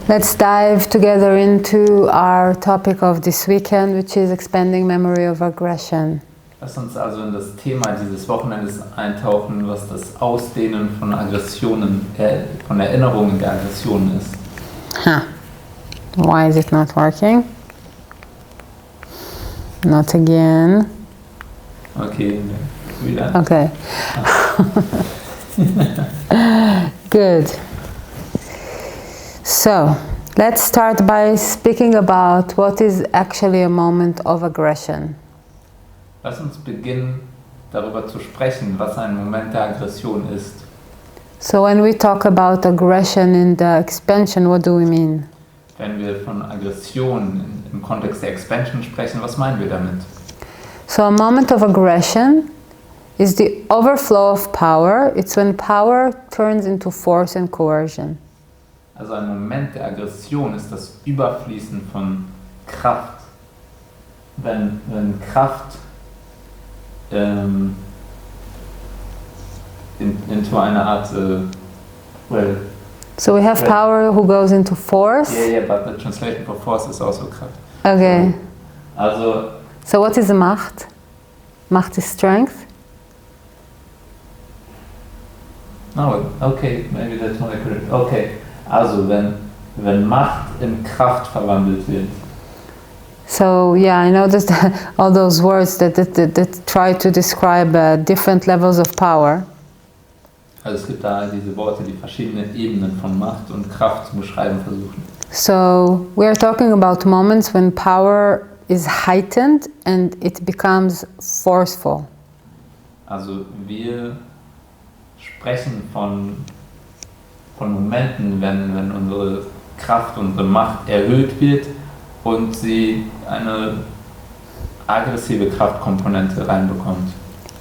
Let's dive together into our topic of this weekend, which is expanding memory of aggression. Lass uns also in das Thema dieses Wochenendes eintauchen, was das Ausdehnen von Aggressionen, von Erinnerungen der Aggressionen ist. Why is it not working? Not again. Okay, wieder. Okay. Good. So, let's start by speaking about what is actually a moment of aggression. Lass uns beginnen, darüber zu sprechen, was ein Moment der Aggression ist. So, when we talk about aggression in the expansion, what do we mean? Wenn wir von Aggression im Kontext der Expansion sprechen, was meinen wir damit? So, a moment of aggression is the overflow of power. It's when power turns into force and coercion. Also ein Moment der Aggression ist das Überfließen von Kraft. Wenn Kraft into eine Art, So we have power who goes into force. Yeah, but the translation for force is also Kraft. Okay. Also, So what is Macht? Macht is strength. no, okay, maybe that's not correct. Okay, also wenn Macht in Kraft verwandelt wird. So yeah, I noticed all those words that try to describe different levels of power. Also es gibt da diese Worte, die verschiedene Ebenen von Macht und Kraft zu beschreiben versuchen. So we are talking about moments when power is heightened and it becomes forceful. Also wir sprechen von Momenten, wenn unsere Kraft, unsere Macht erhöht wird und sie eine aggressive Kraftkomponente reinbekommt.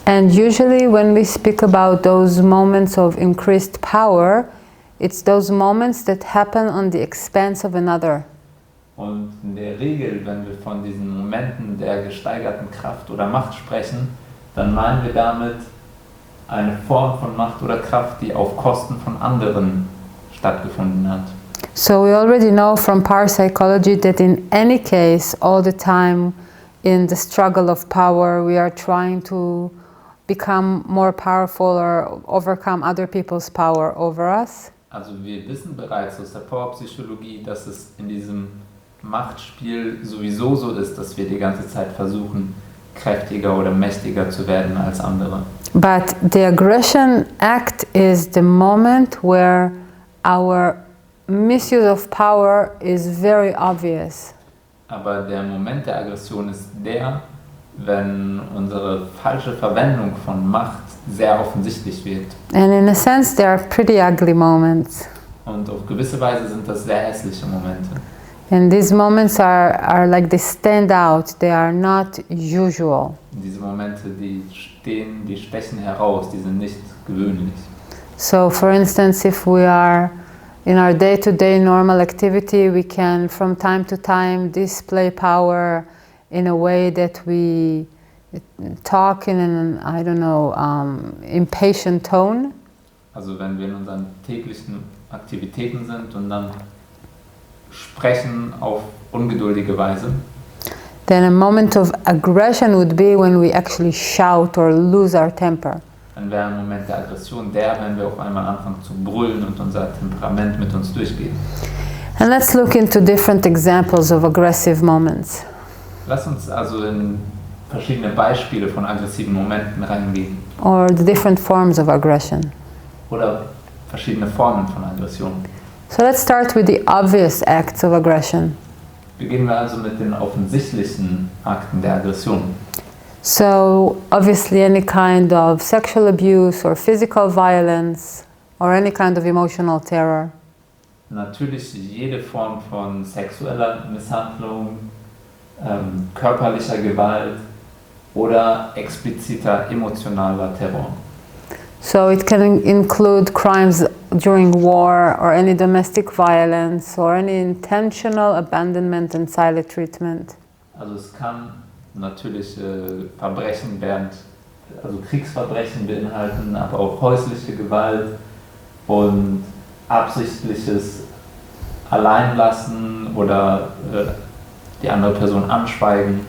And usually when we speak about those moments of increased power, it's those moments that happen on the expense of another. Und in der Regel, wenn wir von diesen Momenten der gesteigerten Kraft oder Macht sprechen, dann meinen wir damit eine Form von Macht oder Kraft, die auf Kosten von anderen stattgefunden hat. So we already know from parapsychology that in any case, all the time in the struggle of power, we are trying to become more powerful or overcome other people's power over us. Also wir wissen bereits aus der Powerpsychologie, dass es in diesem Machtspiel sowieso so ist, dass wir die ganze Zeit versuchen, kräftiger oder mächtiger zu werden als andere. But the aggression act is the moment where our misuse of power is very obvious. Aber der Moment der Aggression ist der, wenn unsere falsche Verwendung von Macht sehr offensichtlich wird. And in a sense, they are pretty ugly moments. Und auf gewisse Weise sind das sehr hässliche Momente. And these moments are like they stand out. They are not usual. Diese Momente, die stechen heraus, die sind nicht gewöhnlich. So, for instance, if we are in our day-to-day normal activity, we can from time to time display power in a way that we talk in an, I don't know, impatient tone. Also wenn wir in unseren täglichen Aktivitäten sind und dann sprechen auf ungeduldige Weise. Then a moment of aggression would be when we actually shout or lose our temper. Dann wäre ein Moment der Aggression wenn wir auf einmal anfangen zu brüllen und unser Temperament mit uns durchgeht. And let's look into different examples of aggressive moments. Lass uns also in verschiedene Beispiele von aggressiven Momenten reingehen. Or the different forms of aggression. Oder verschiedene Formen von Aggression. So let's start with the obvious acts of aggression. Beginnen wir also mit den offensichtlichen Akten der Aggression. So obviously any kind of sexual abuse or physical violence or any kind of emotional terror. Natürlich jede Form von sexueller Misshandlung, körperlicher Gewalt oder expliziter emotionaler Terror. So it can include crimes during war or any domestic violence or any intentional abandonment and silent treatment. Also es kann natürlich Verbrechen also Kriegsverbrechen beinhalten, aber auch häusliche Gewalt und absichtliches allein lassen oder die andere Person anschweigen.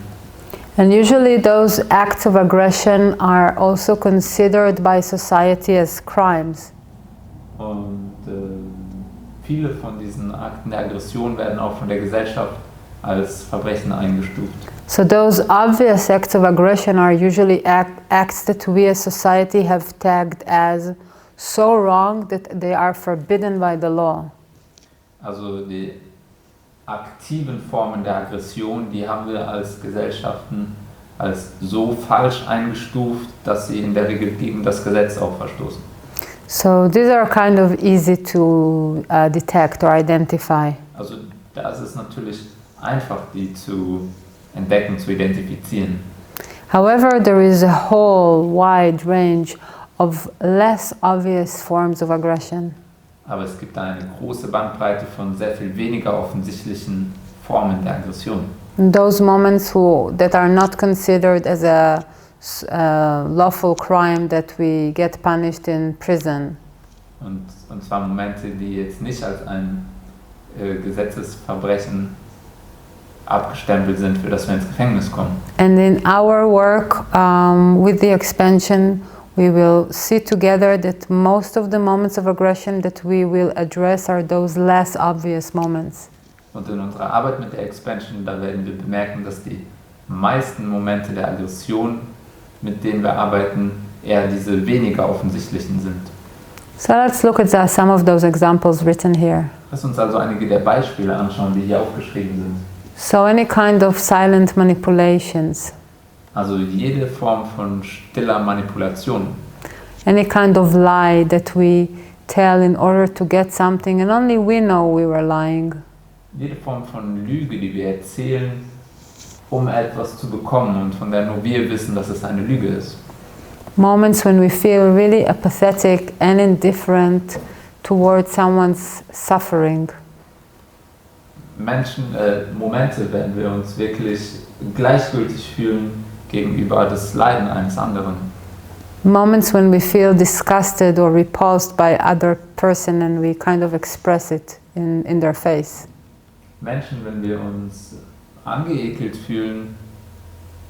And usually those acts of aggression are also considered by society as crimes. Und viele von diesen Akten der Aggression werden auch von der Gesellschaft als Verbrechen eingestuft. So those obvious acts of aggression are usually acts that we as society have tagged as so wrong that they are forbidden by the law. Also die aktiven Formen der Aggression, die haben wir als Gesellschaften als so falsch eingestuft, dass sie in der Regel gegen das Gesetz auch verstoßen. So these are kind of easy to detect or identify. Also da ist es natürlich einfach, die zu entdecken, zu identifizieren. However, there is a whole wide range of less obvious forms of aggression. Aber es gibt eine große Bandbreite von sehr viel weniger offensichtlichen Formen der Aggression. Those moments that are not considered as a lawful crime that we get punished in prison. Und zwar Momente, die jetzt nicht als ein Gesetzesverbrechen abgestempelt sind, für das wir ins Gefängnis kommen. And in our work with the expansion, we will see together that most of the moments of aggression that we will address are those less obvious moments. Und in unserer Arbeit mit der Expansion, da werden wir bemerken, dass die meisten Momente der Aggression, mit denen wir arbeiten, eher diese weniger offensichtlichen sind. So let's look at some of those examples written here. Lass uns also einige der Beispiele anschauen, die hier aufgeschrieben sind. So any kind of silent manipulations, Also jede Form von stiller Manipulation, any kind of lie that we tell in order to get something and only we know we were lying. jede Form von Lüge, die wir erzählen, um etwas zu bekommen und von der nur wir wissen, dass es eine Lüge ist. Moments when we feel really apathetic and indifferent towards someone's suffering. Momente, wenn wir uns wirklich gleichgültig fühlen gegenüber das Leiden eines anderen. Moments when we feel disgusted or repulsed by other person and we kind of express it in their face. Menschen, wenn wir uns angeekelt fühlen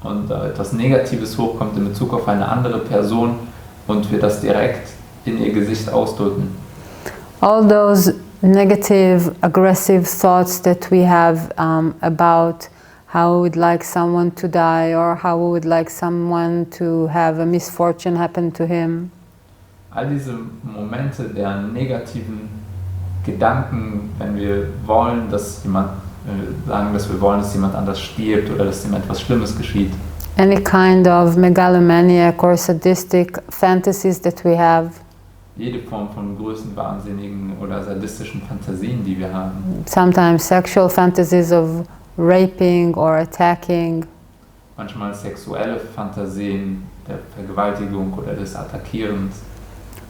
und etwas Negatives hochkommt in Bezug auf eine andere Person und wir das direkt in ihr Gesicht ausdrücken. All those negative, aggressive thoughts that we have about how we would like someone to die or how we would like someone to have a misfortune happen to him. All diese Momente der negativen Gedanken, wenn wir wollen, dass jemand sagen, dass wir wollen, dass jemand anders stirbt oder dass ihm etwas Schlimmes geschieht. Any kind of megalomaniac or sadistic fantasies that we have. Jede Form von größenwahnsinnigen oder sadistischen Fantasien, die wir haben. Sometimes sexual fantasies of raping or attacking. Manchmal sexuelle Fantasien der Vergewaltigung oder des Attackierens.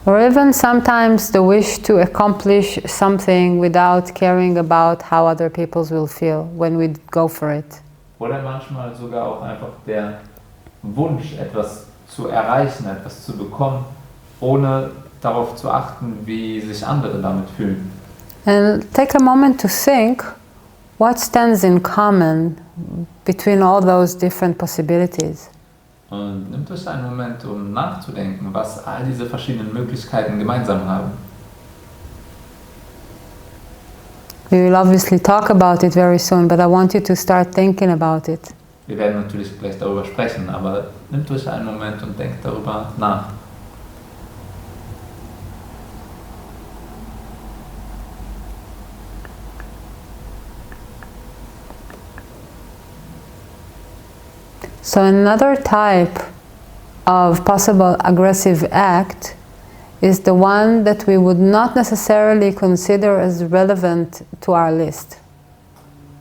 Or even sometimes the wish to accomplish something without caring about how other people will feel when we go for it. Oder manchmal sogar auch einfach der Wunsch, etwas zu erreichen, etwas zu bekommen, ohne darauf zu achten, wie sich andere damit fühlen. And take a moment to think what stands in common between all those different possibilities. Und nimmt euch einen Moment, um nachzudenken, was all diese verschiedenen Möglichkeiten gemeinsam haben. We will obviously talk about it very soon, but I want you to start thinking about it. Wir werden natürlich gleich darüber sprechen, aber nimmt euch einen Moment und denkt darüber nach. So another type of possible aggressive act is the one that we would not necessarily consider as relevant to our list.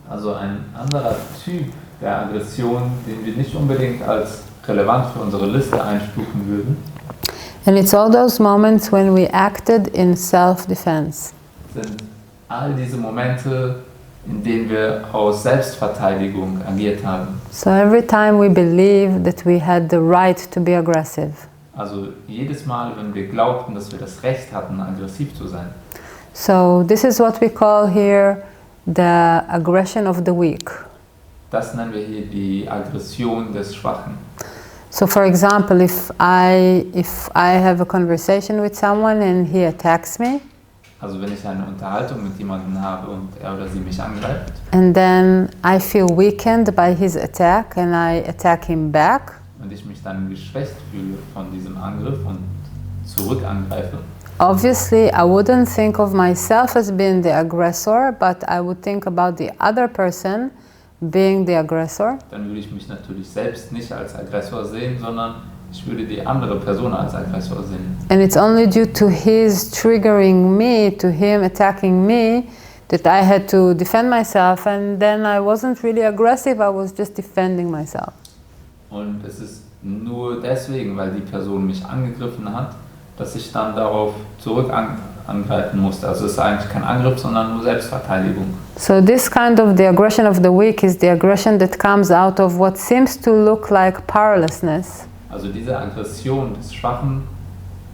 Also ein anderer Typ der Aggression, den wir nicht unbedingt als relevant für unsere Liste einstufen würden, And it's all those moments when we acted in self-defense. sind all diese Momente, in denen wir aus Selbstverteidigung agiert haben. So every time we believe that we had the right to be aggressive. Also jedes Mal, wenn wir glaubten, dass wir das Recht hatten, aggressiv zu sein. So this is what we call here the aggression of the weak. Das nennen wir hier die Aggression des Schwachen. So for example, if I have a conversation with someone and he attacks me, Also wenn ich eine Unterhaltung mit jemandem habe und er oder sie mich angreift and then I feel weakened by his attack and I attack him back, und ich mich dann geschwächt fühle von diesem Angriff und zurück angreife, obviously I wouldn't think of myself as being the aggressor, but I would think about the other person being the aggressor. dann würde ich mich natürlich selbst nicht als Aggressor sehen, sondern ich würde die andere Person als Aggressor sehen. And it's only due to his triggering me, to him attacking me, that I had to defend myself, and then I wasn't really aggressive, I was just defending myself. Und es ist nur deswegen, weil die Person mich angegriffen hat, dass ich dann darauf zurück angreifen musste. Also es ist eigentlich kein Angriff, sondern nur Selbstverteidigung. So this kind of the aggression of the weak is the aggression that comes out of what seems to look like powerlessness. Also diese Aggression des Schwachen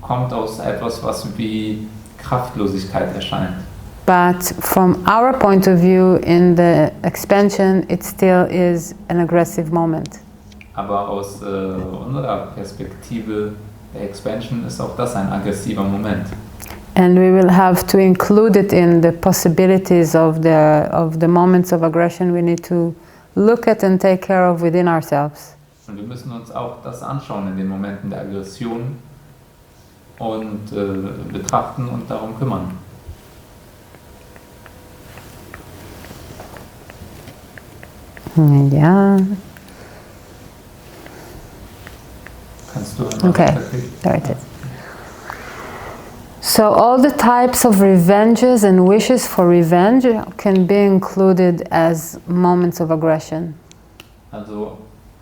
kommt aus etwas, was wie Kraftlosigkeit erscheint. But from our point of view in the expansion, it still is an aggressive moment. Aber aus unserer Perspektive der Expansion ist auch das ein aggressiver Moment. And we will have to include it in the possibilities of the moments of aggression we need to look at and take care of within ourselves. Und wir müssen uns auch das anschauen in den Momenten der Aggression und betrachten und darum kümmern. Yeah. Kannst du einmal Okay, weiterklicken? there it is. So all the types of revenges and wishes for revenge can be included as moments of aggression. Also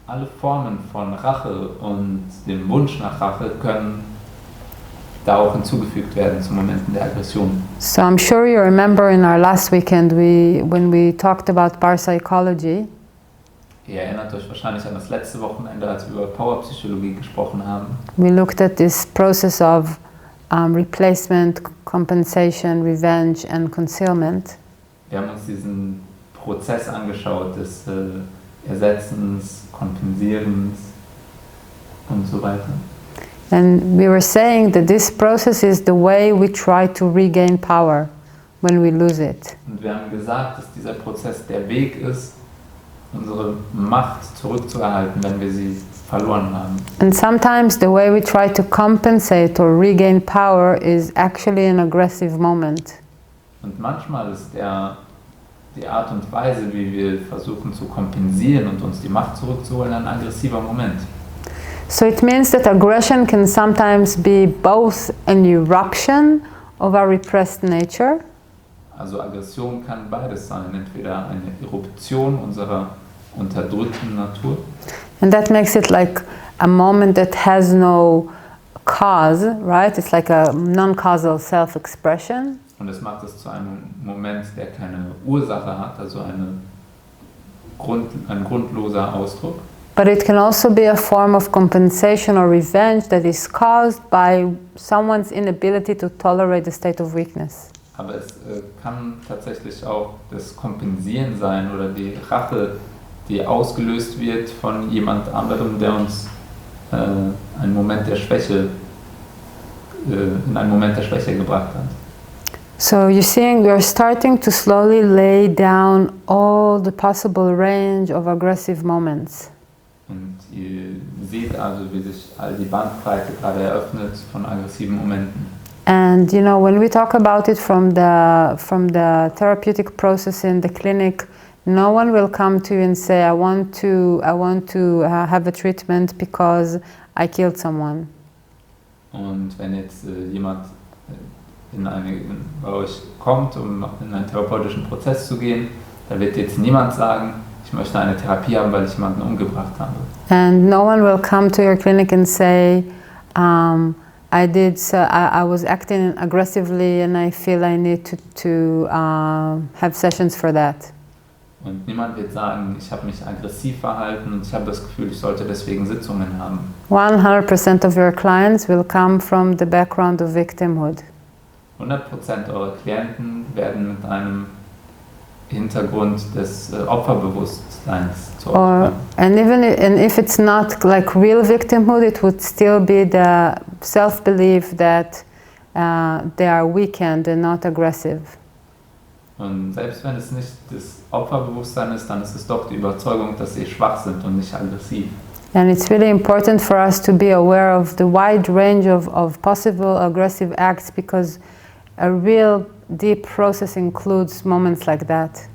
alle Formen von Rache und dem Wunsch nach Rache können da auch hinzugefügt werden zu Momenten der Aggression. So I'm sure you remember in our last weekend when we talked about parapsychology, Ihr erinnert euch wahrscheinlich an das letzte Wochenende, als wir über Powerpsychologie gesprochen haben. we looked at this process of replacement, compensation, revenge and concealment. Wir haben uns diesen Prozess angeschaut des Ersetzens, Kompensierens und so weiter. And we were saying that this process is the way we try to regain power when we lose it. Und wir haben gesagt, dass dieser Prozess der Weg ist, unsere Macht zurückzuerhalten, wenn wir sie verloren haben. And sometimes the way we try to compensate or regain power is actually an aggressive moment. Und manchmal ist die Art und Weise, wie wir versuchen zu kompensieren und uns die Macht zurückzuholen, ein aggressiver Moment. So it means that aggression can sometimes be both an eruption of our repressed nature, Also Aggression kann beides sein, entweder eine Eruption unserer unterdrückten Natur, and that makes it like a moment that has no cause, right? It's like a non-causal self-expression. und es macht es zu einem Moment, der keine Ursache hat, also ein grundloser Ausdruck. But it can also be a form of compensation or revenge that is caused by someone's inability to tolerate the state of weakness. Aber es kann tatsächlich auch das Kompensieren sein oder die Rache, die ausgelöst wird von jemand anderem, der uns einen Moment der Schwäche, in einen Moment der Schwäche gebracht hat. So you're seeing we are starting to slowly lay down all the possible range of aggressive moments. Und ihr seht also, wie sich all die Bandbreite gerade eröffnet von aggressiven Momenten. And you know, when we talk about it from the therapeutic process in the clinic, no one will come to you and say, I want to have a treatment because I killed someone. Und wenn jetzt jemand bei euch kommt, um in einen therapeutischen Prozess zu gehen, da wird jetzt niemand sagen, ich möchte eine Therapie haben, weil ich jemanden umgebracht habe. And no one will come to your clinic and say, I was acting aggressively and I feel I need to have sessions for that. Und niemand wird sagen, ich habe mich aggressiv verhalten und ich habe das Gefühl, ich sollte deswegen Sitzungen haben. 100% of your clients will come from the background of victimhood. 100% eurer Klienten werden mit einem Hintergrund des Opferbewusstseins zu Or, opfern. and even and if it's not like real victimhood, it would still be the self-belief that they are weakened and not aggressive. Und selbst wenn es nicht das Opferbewusstsein ist, dann ist es doch die Überzeugung, dass sie schwach sind und nicht aggressiv. And it's really important for us to be aware of the wide range of possible aggressive acts, because a real deep process includes moments like that.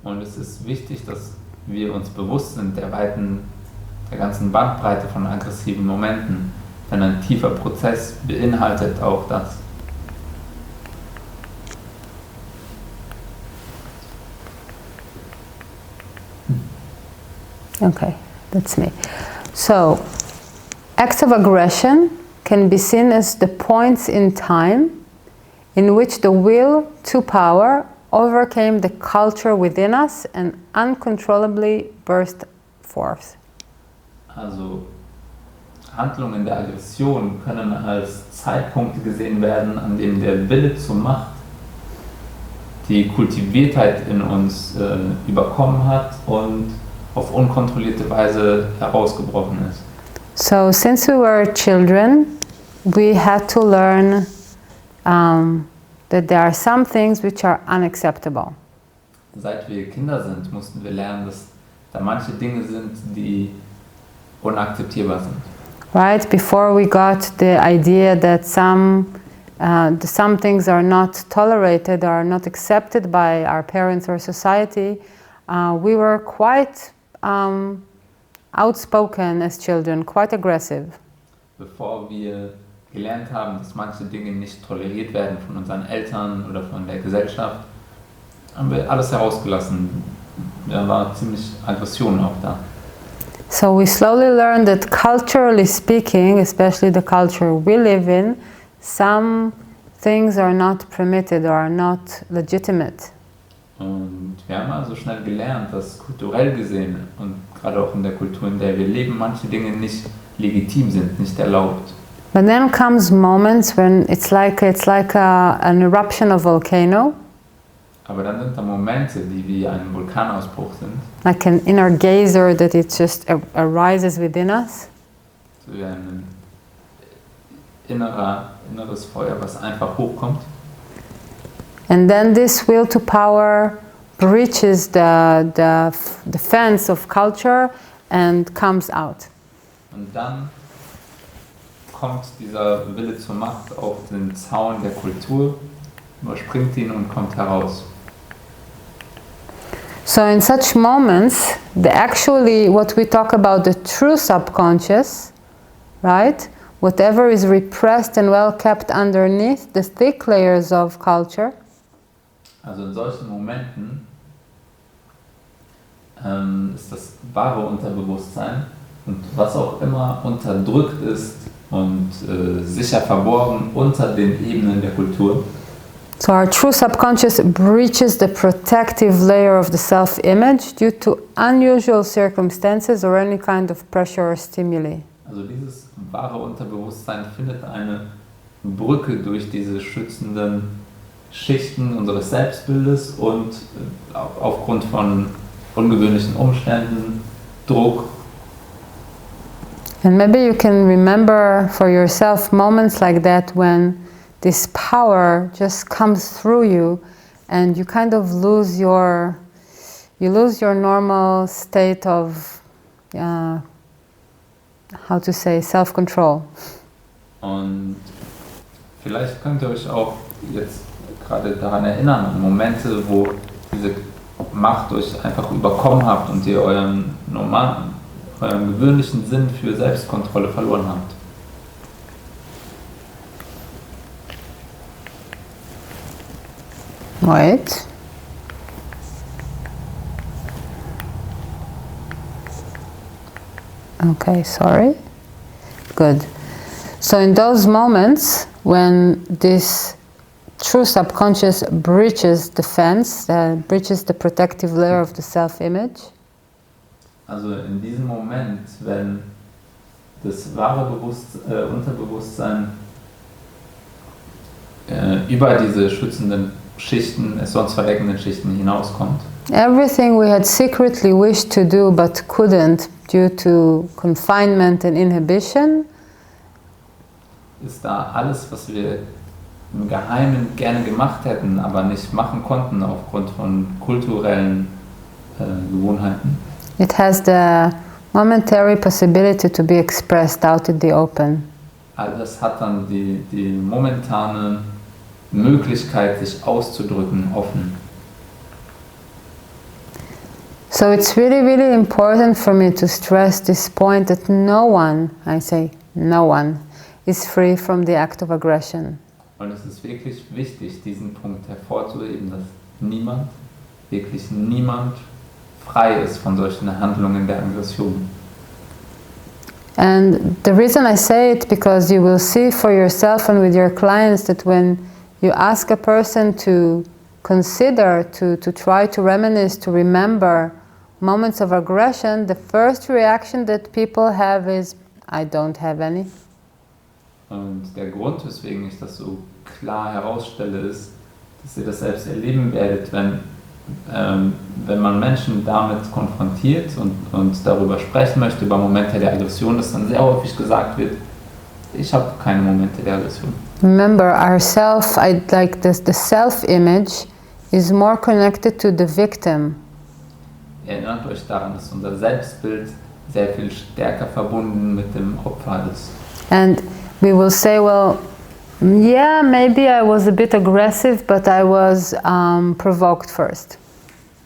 Und es ist wichtig, dass wir uns bewusst sind der ganzen Bandbreite von aggressiven Momenten, denn ein tiefer Prozess beinhaltet auch das. Okay, that's me. So, acts of aggression can be seen as the points in time in which the will to power overcame the culture within us and uncontrollably burst forth. Also Handlungen der Aggression können als Zeitpunkte gesehen werden, an denen der Wille zur Macht die Kultiviertheit in uns überkommen hat und auf unkontrollierte Weise herausgebrochen ist. So, since we were children, we had to learn that there are some things which are unacceptable. Seit wir Kinder sind, mussten wir lernen, dass da manche Dinge sind, die unakzeptierbar sind. Right? Before we got the idea that some things are not tolerated or not accepted by our parents or society, we were quite outspoken as children, quite aggressive. Bevor wir gelernt haben, dass manche Dinge nicht toleriert werden von unseren Eltern oder von der Gesellschaft, haben wir alles herausgelassen. Da war ziemlich Aggression auch da. So we slowly learned that culturally speaking, especially the culture we live in, some things are not permitted or are not legitimate. Und wir haben also schnell gelernt, dass kulturell gesehen und gerade auch in der Kultur, in der wir leben, manche Dinge nicht legitim sind, nicht erlaubt. But then comes moments when it's like an eruption of volcano, Aber dann sind da Momente, die wie ein Vulkanausbruch sind, like an inner geyser that it just arises within us. so wie ein inneres Feuer, was einfach hochkommt. And then this will to power breaches the fence of culture and comes out. Und dann kommt dieser Wille zur Macht auf den Zaun der Kultur, überspringt ihn und kommt heraus. So in such moments, what we talk about, the true subconscious, right? Whatever is repressed and well kept underneath the thick layers of culture, Also in solchen Momenten ist das wahre Unterbewusstsein und was auch immer unterdrückt ist und sicher verborgen unter den Ebenen der Kultur. so our true subconscious breaches the protective layer of the self-image due to unusual circumstances or any kind of pressure or stimuli. Also dieses wahre Unterbewusstsein findet eine Brücke durch diese schützenden Schichten unseres Selbstbildes und aufgrund von ungewöhnlichen Umständen, Druck. And maybe you can remember for yourself moments like that when this power just comes through you and you kind of lose your normal state of self-control. Und vielleicht könnt ihr euch auch jetzt gerade daran erinnern, an Momente, wo diese Macht euch einfach überkommen habt und ihr euren gewöhnlichen Sinn für Selbstkontrolle verloren habt. Wait. Okay, sorry. Good. So in those moments when this true subconscious breaches the fence, breaches the protective layer of the self-image, Also in diesem Moment, wenn das wahre Unterbewusstsein über diese schützenden Schichten, es sonst verdeckenden Schichten hinauskommt. Everything we had secretly wished to do but couldn't due to confinement and inhibition, Ist da alles, was wir im Geheimen gerne gemacht hätten, aber nicht machen konnten aufgrund von kulturellen Gewohnheiten. it has the momentary possibility to be expressed out in the open. All das hat dann die momentane Möglichkeit, sich auszudrücken, offen. So it's really, really important for me to stress this point that no one, I say no one, is free from the act of aggression. Und es ist wirklich wichtig, diesen Punkt hervorzuheben, dass niemand, wirklich niemand, frei ist von solchen Handlungen der Aggression. And the reason I say it, because you will see for yourself and with your clients that when you ask a person to consider, to try to reminisce, to remember moments of aggression, the first reaction that people have is, I don't have any. Und der Grund, weswegen ich das so klar herausstelle, ist, dass ihr das selbst erleben werdet, wenn man Menschen damit konfrontiert und darüber sprechen möchte, über Momente der Aggression, dass dann sehr häufig gesagt wird, ich habe keine Momente der Aggression. Remember, our self, the self-image is more connected to the victim. Erinnert euch daran, dass unser Selbstbild sehr viel stärker verbunden mit dem Opfer ist. And we will say, well, yeah, maybe I was a bit aggressive, but I was provoked first.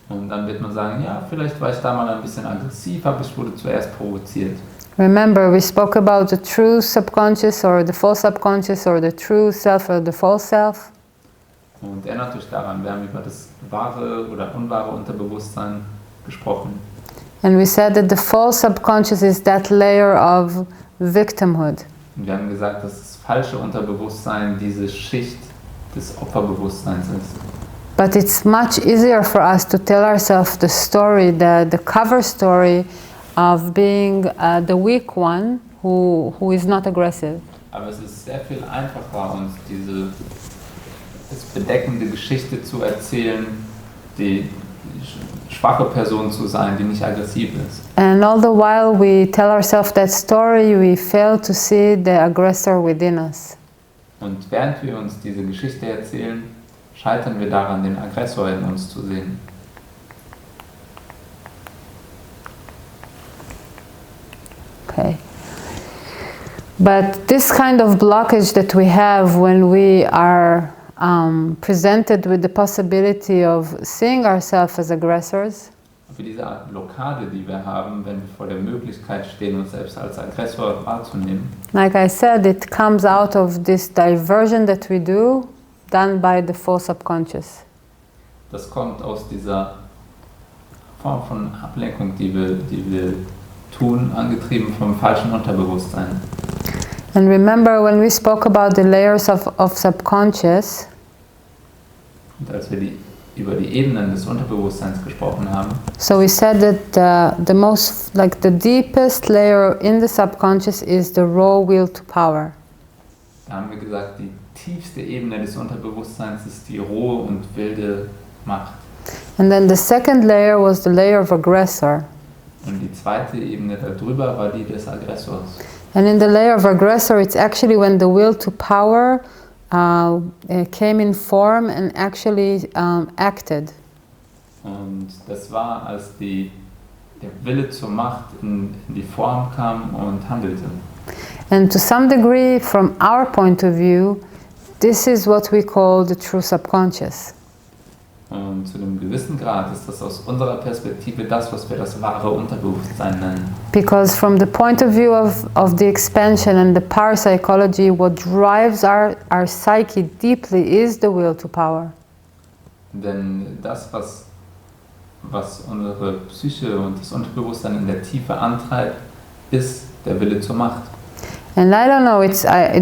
Und dann wird man sagen, ja, vielleicht war ich da mal ein bisschen aggressiv, aber ich wurde zuerst provoziert. Remember, we spoke about the true subconscious or the false subconscious or the true self or the false self. Und erinnert euch daran, wir haben über das wahre oder unwahre Unterbewusstsein gesprochen. And we said that the false subconscious is that layer of victimhood. Und wir haben gesagt, dass das falsche Unterbewusstsein diese Schicht des Opferbewusstseins ist. But it's much easier for us to tell ourselves the story, the cover story of being the weak one who is not aggressive. Aber es ist sehr viel einfacher, uns diese bedeckende Geschichte zu erzählen, die schwache Person zu sein, die nicht aggressiv ist. And all the while we tell ourselves that story, we fail to see the aggressor within us. Und während wir uns diese Geschichte erzählen, scheitern wir daran, den Aggressor in uns zu sehen. Okay. But this kind of blockage that we have when we are presented with the possibility of seeing ourselves as aggressors, Für diese Art Blockade, die wir haben, wenn wir vor der Möglichkeit stehen, uns selbst als Aggressor wahrzunehmen, like I said, it comes out of this diversion that we do, done by the full subconscious. das kommt aus dieser Form von Ablenkung, die wir tun, angetrieben vom falschen Unterbewusstsein. And remember, when we spoke about the layers of subconscious, Und als wir über die Ebenen des Unterbewusstseins gesprochen haben, so we said that the most, like the deepest layer in the subconscious is the raw will to power. da haben wir gesagt, die tiefste Ebene des Unterbewusstseins ist die rohe und wilde Macht. And then the second layer was the layer of aggressor. Und die zweite Ebene darüber war die des Aggressors. And in the layer of aggressor, it's actually when the will to power came in form and actually acted. Und das war, als der Wille zur Macht in die Form kam und handelte. And to some degree, from our point of view, this is what we call the true subconscious. Und zu einem gewissen Grad ist das aus unserer Perspektive das, was wir das wahre Unterbewusstsein nennen. Because from the point of view of the expansion and the parapsychology, what drives our psyche deeply is the will to power. Denn das, was unsere Psyche und das Unterbewusstsein in der Tiefe antreibt, ist der Wille zur Macht. And I don't know,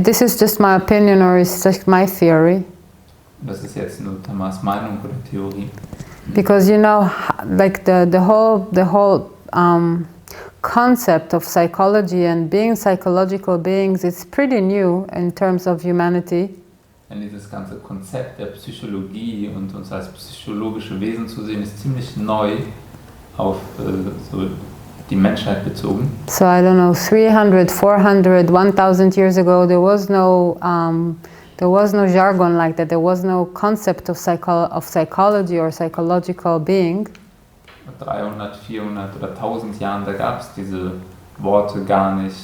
this is just my opinion or it's just my theory. Das ist jetzt nur Tamas Meinung oder Theorie. Because you know, like the whole concept of psychology and being psychological beings, it's pretty new in terms of humanity. Denn dieses ganze Konzept der Psychologie und uns als psychologische Wesen zu sehen, ist ziemlich neu auf so die Menschheit bezogen. So I don't know, 300, 400, 1000 years ago, there was no jargon like that. There was no concept of psychology or psychological being. Vor 300, 400 oder 1000 Jahren, da gab es diese Worte gar nicht,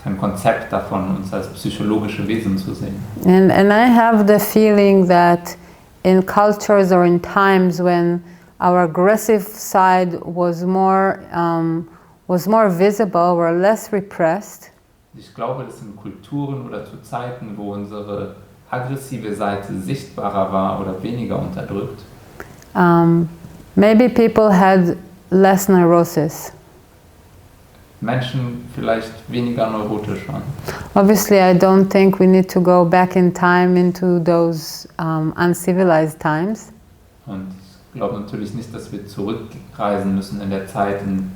kein Konzept davon, uns als psychologische Wesen zu sehen. And I have the feeling that in cultures or in times when our aggressive side was more visible, or less repressed. Ich glaube, das sind Kulturen oder zu Zeiten, wo unsere aggressive Seite sichtbarer war oder weniger unterdrückt. Maybe people had less neurosis. Menschen vielleicht weniger neurotisch waren. Obviously, I don't think we need to go back in time into those uncivilized times. Und ich glaube natürlich nicht, dass wir zurückreisen müssen in der Zeit und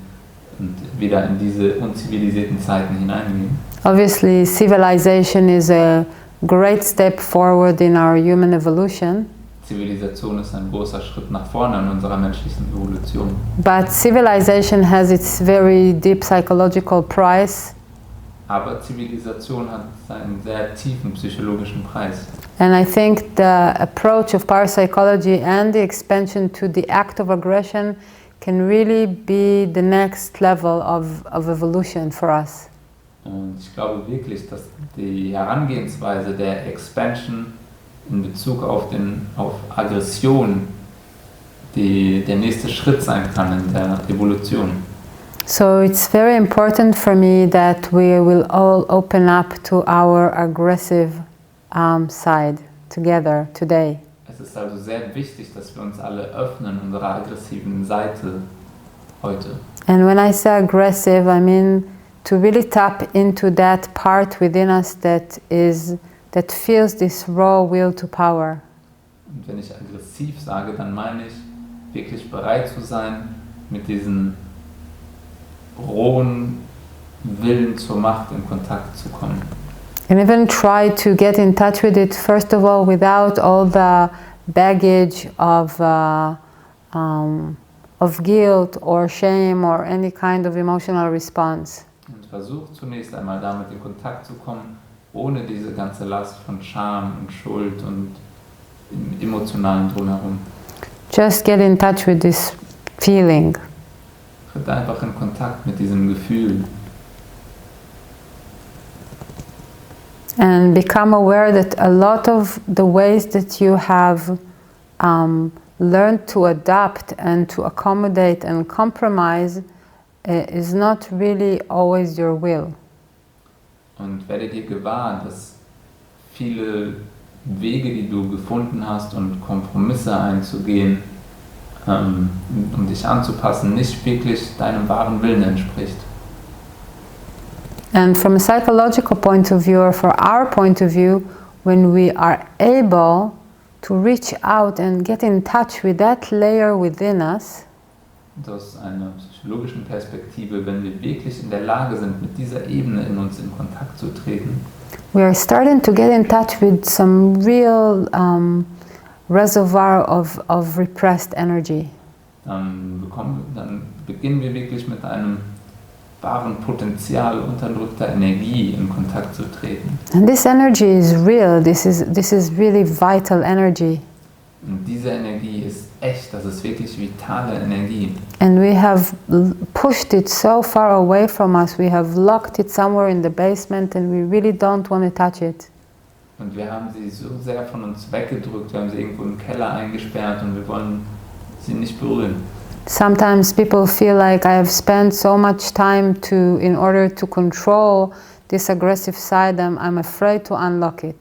wieder in diese unzivilisierten Zeiten hineingehen. Obviously, civilization is a great step forward in our human evolution. Zivilisation ist ein großer Schritt nach vorne in unserer menschlichen Evolution. But civilization has its very deep psychological price. Aber Zivilisation hat einen sehr tiefen psychologischen Preis. And I think the approach of parapsychology and the expansion to the act of aggression can really be the next level of evolution for us. Und ich glaube wirklich, dass die Herangehensweise der Expansion in Bezug auf Aggression der nächste Schritt sein kann in der Evolution. So it's very important for me that we will all open up to our aggressive side together today. Es ist also sehr wichtig, dass wir uns alle öffnen unserer aggressiven Seite heute. And when I say aggressive, I mean to really tap into that part within us that feels this raw will to power. Und wenn ich aggressiv sage, dann meine ich wirklich bereit zu sein, mit diesem rohen Willen zur Macht in Kontakt zu kommen. And even try to get in touch with it, first of all, without all the baggage of guilt or shame or any kind of emotional response. Und versucht zunächst einmal damit in Kontakt zu kommen, ohne diese ganze Last von Scham und Schuld und im emotionalen Drumherum. Just get in touch with this feeling. Tritt einfach in Kontakt mit diesem Gefühl. And become aware that a lot of the ways that you have learned to adapt and to accommodate and compromise is not really always your will. Und werde dir gewahr, dass viele Wege, die du gefunden hast und Kompromisse einzugehen, um dich anzupassen, nicht wirklich deinem wahren Willen entspricht. And from a psychological point of view, or for our point of view, when we are able to reach out and get in touch with that layer within us, Und aus einer psychologischen Perspektive, wenn wir wirklich in der Lage sind, mit dieser Ebene in uns in Kontakt zu treten, we are starting to get in touch with some real reservoir of repressed energy. dann beginnen wir wirklich mit einem wahren Potenzial unterdrückter Energie in Kontakt zu treten. And this energy is real. This is really vital energy. Und diese Energie ist echt, das ist wirklich vitale Energie. And we have pushed it so far away from us. We have locked it somewhere in the basement and we really don't want to touch it. Und wir haben sie so sehr von uns weggedrückt, wir haben sie irgendwo im Keller eingesperrt und wir wollen sie nicht berühren. Sometimes people feel like I have spent so much time in order to control this aggressive side, I'm afraid to unlock it.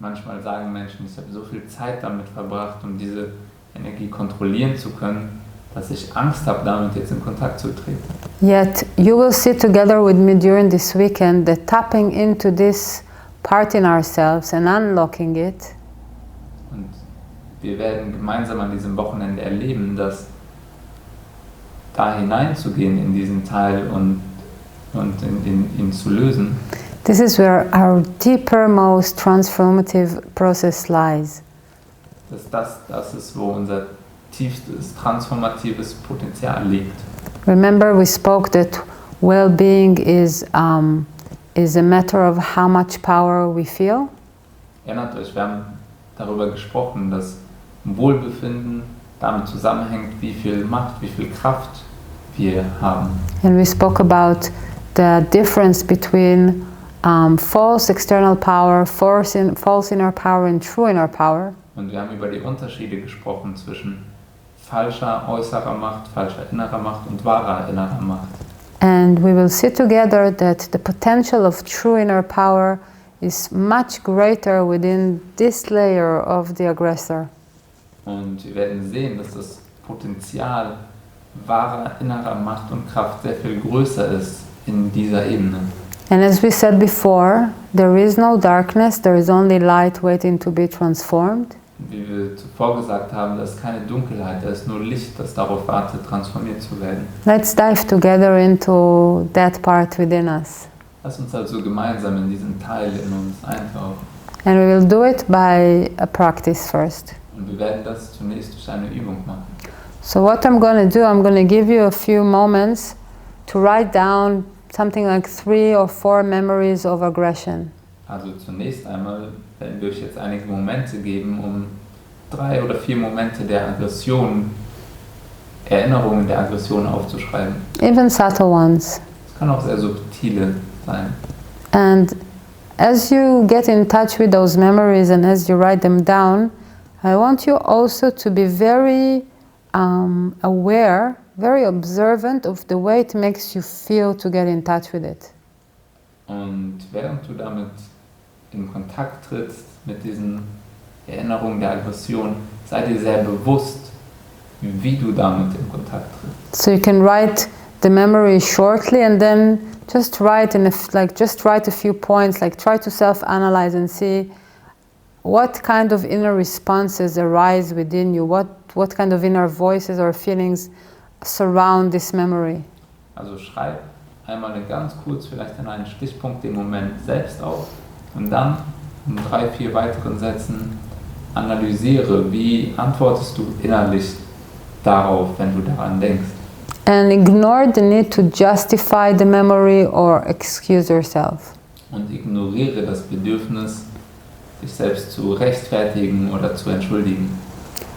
Manchmal sagen Menschen, ich habe so viel Zeit damit verbracht, um diese Energie kontrollieren zu können, dass ich Angst habe, damit jetzt in Kontakt zu treten. Yet you will sit together with me during this weekend that tapping into this part in ourselves and unlocking it. Und wir werden gemeinsam an diesem Wochenende erleben, dass da hineinzugehen in diesen Teil und ihn zu lösen, This is where our deeper, most transformative process lies. Das ist, wo unser tiefstes transformatives Potenzial liegt. Remember, we spoke that well-being is a matter of how much power we feel. Erinnert euch, wir haben darüber gesprochen, dass Wohlbefinden damit zusammenhängt, wie viel Macht, wie viel Kraft wir haben. And we spoke about the difference between false external power, false inner power, and true inner power. Und wir haben über die Unterschiede gesprochen zwischen falscher äußerer Macht, falscher innerer Macht und wahrer innerer Macht. And we will see together that the potential of true inner power is much greater within this layer of the aggressor. Und wir werden sehen, dass das Potenzial wahrer innerer Macht und Kraft sehr viel größer ist in dieser Ebene. And as we said before, there is no darkness, there is only light waiting to be transformed. Wie wir zuvor gesagt haben, da ist keine Dunkelheit, da ist nur Licht, das darauf wartet, transformiert zu werden. Let's dive together into that part within us. Lass uns also gemeinsam in diesen Teil in uns eintauchen. And we will do it by a practice first. Und wir werden das zunächst durch eine Übung machen. So what I'm going to do, I'm going to give you a few moments to write down something like 3 or 4 memories of aggression. Also zunächst einmal werden wir euch jetzt einige Momente geben, um 3 oder 4 Momente der Aggression, Erinnerungen der Aggression aufzuschreiben. Even subtle ones. Es kann auch sehr subtile sein. And as you get in touch with those memories and as you write them down, I want you also to be very aware, very observant of the way it makes you feel to get in touch with it. Und während du damit in Kontakt trittst mit diesen Erinnerungen der Aggression, sei dir sehr bewusst, wie du damit in Kontakt trittst. So you can write the memory shortly and then just write a few points, like try to self-analyze and see what kind of inner responses arise within you, what kind of inner voices or feelings surround this memory. Also schreib einmal ganz kurz, vielleicht in einen Stichpunkt, den Moment selbst auf und dann in 3, 4 weiteren Sätzen analysiere, wie antwortest du innerlich darauf, wenn du daran denkst. And ignore the need to justify the memory or excuse yourself. Und ignoriere das Bedürfnis, dich selbst zu rechtfertigen oder zu entschuldigen.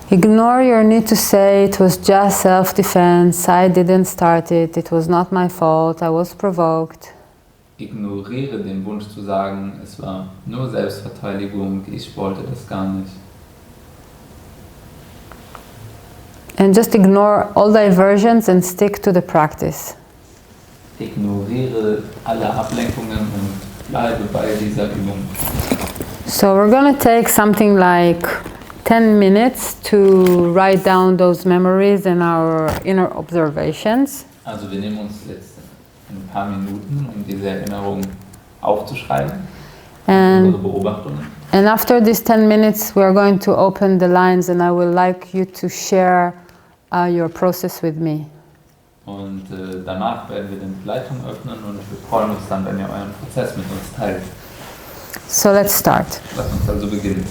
Ignore your need to say it was just self-defense, I didn't start it, it was not my fault, I was provoked. Ignoriere den Wunsch zu sagen, es war nur Selbstverteidigung, ich wollte das gar nicht. And just ignore all diversions and stick to the practice. Ignoriere alle Ablenkungen und bleibe bei dieser Übung. So we're going to take something like 10 minutes to write down those memories and our inner observations. Also wir nehmen uns jetzt ein paar Minuten, um diese Erinnerung aufzuschreiben, unsere Beobachtungen. And after these 10 minutes we are going to open the lines and I would like you to share your process with me. Und danach werden wir die Leitung öffnen und wir freuen uns dann, wenn ihr euren Prozess mit uns teilt. So let's start. Lasst uns also beginnen.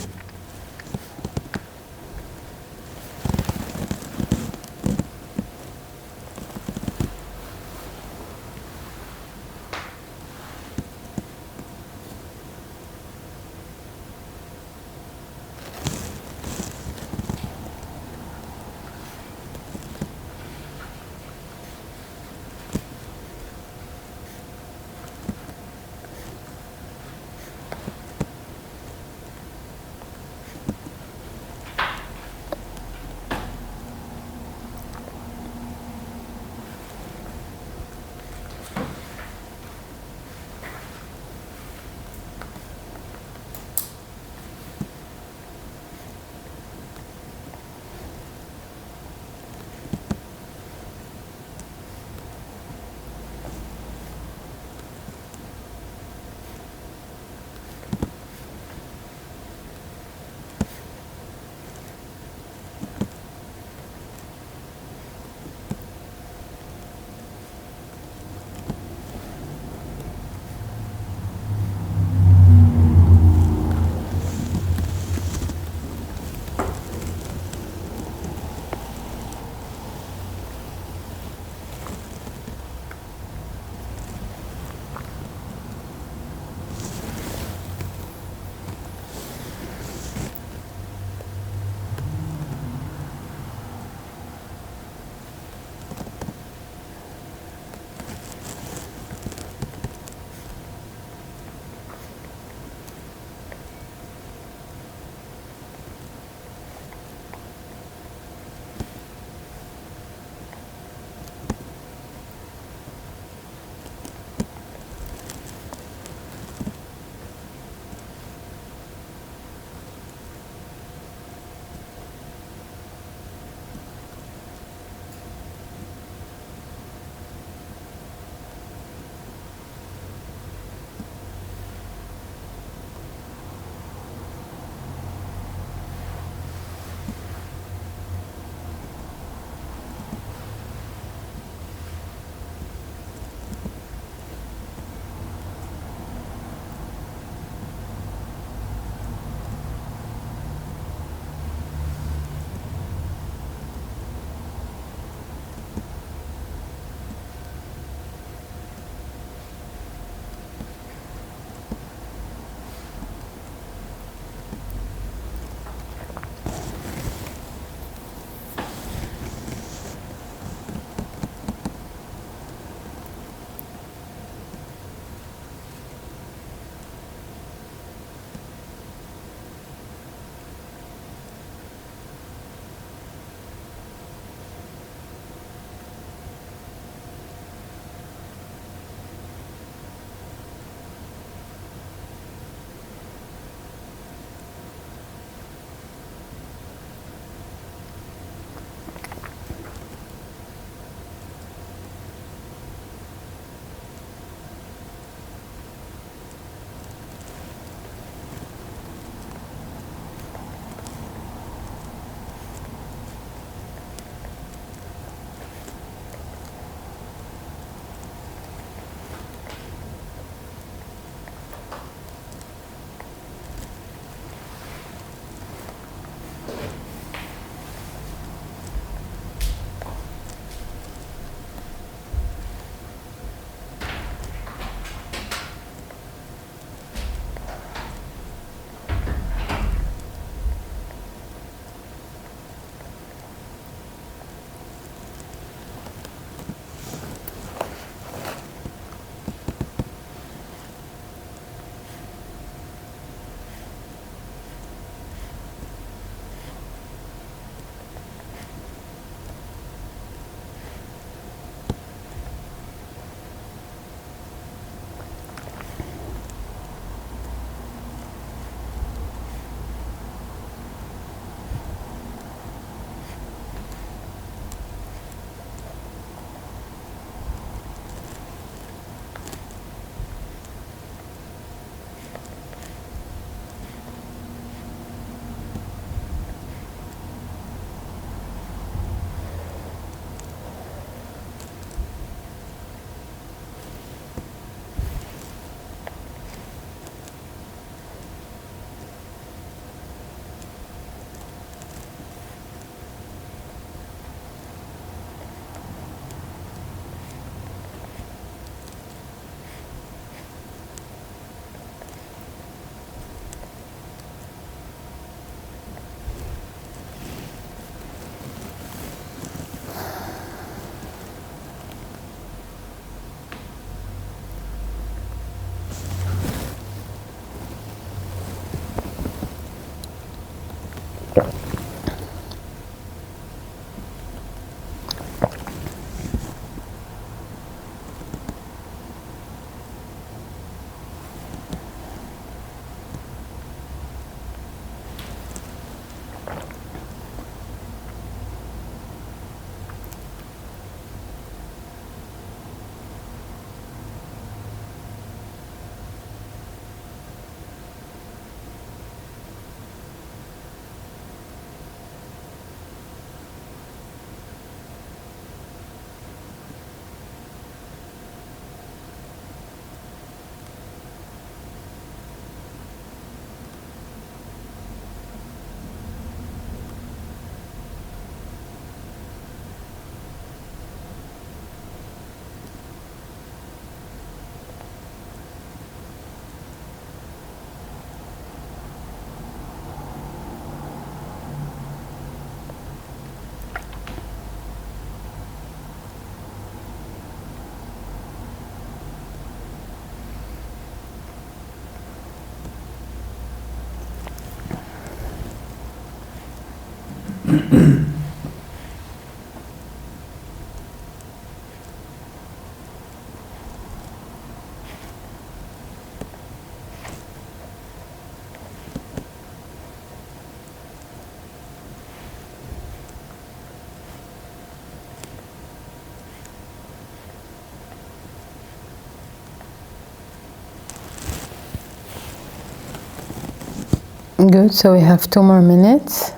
Good, so we have 2 more minutes.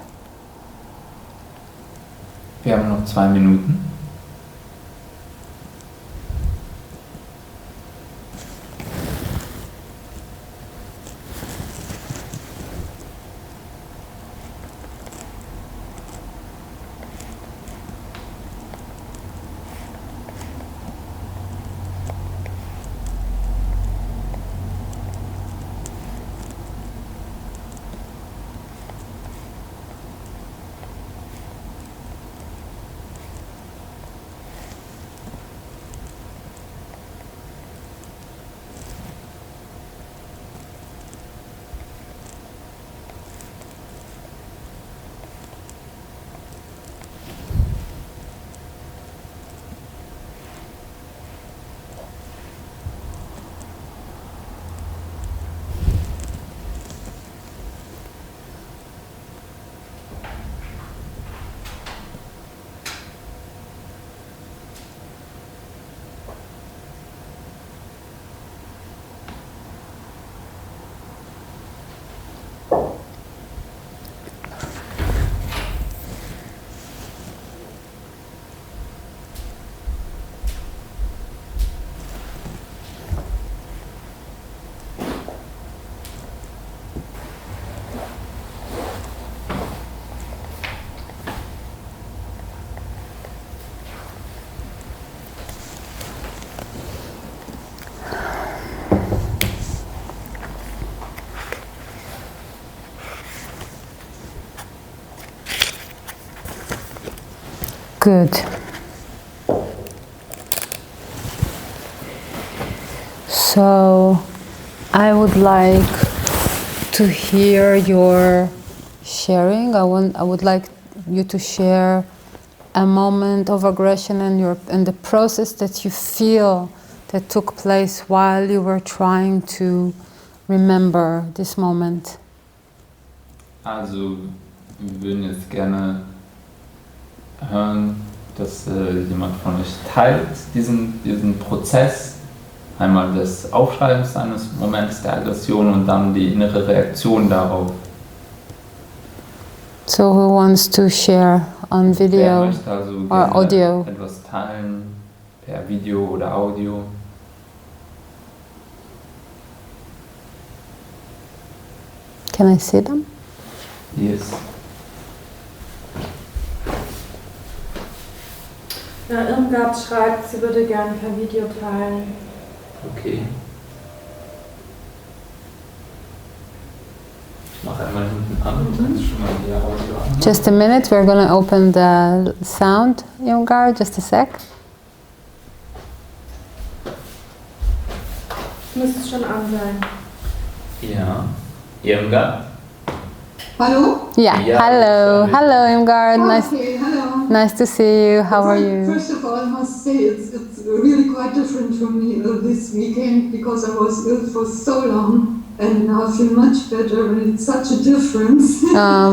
Wir haben noch 2 Minuten. Good. So I would like to hear your sharing. I would like you to share a moment of aggression and the process that you feel that took place while you were trying to remember this moment. Also, wir würden jetzt gerne hören, dass jemand von euch teilt diesen Prozess, einmal des Aufschreibens eines Moments der Aggression und dann die innere Reaktion darauf. So who wants to share on Wer video möchte also or gerne audio? etwas teilen, per Video oder Audio? Can I see them? Yes. Ja, Irmgard schreibt, sie würde gerne per Video teilen. Okay. Ich mache einmal hinten an, dann ist schon mal die Audio an. Just a minute, we're going to open the sound, Irmgard, just a sec. Müsste schon an sein. Ja. Irmgard? Hello? Yeah, Yeah, hello. sorry. Hello, Irmgard. Okay, hello. Nice to see you. How are you? First of all, I must say it's really quite different for me this weekend because I was ill for so long and now I feel much better and it's such a difference.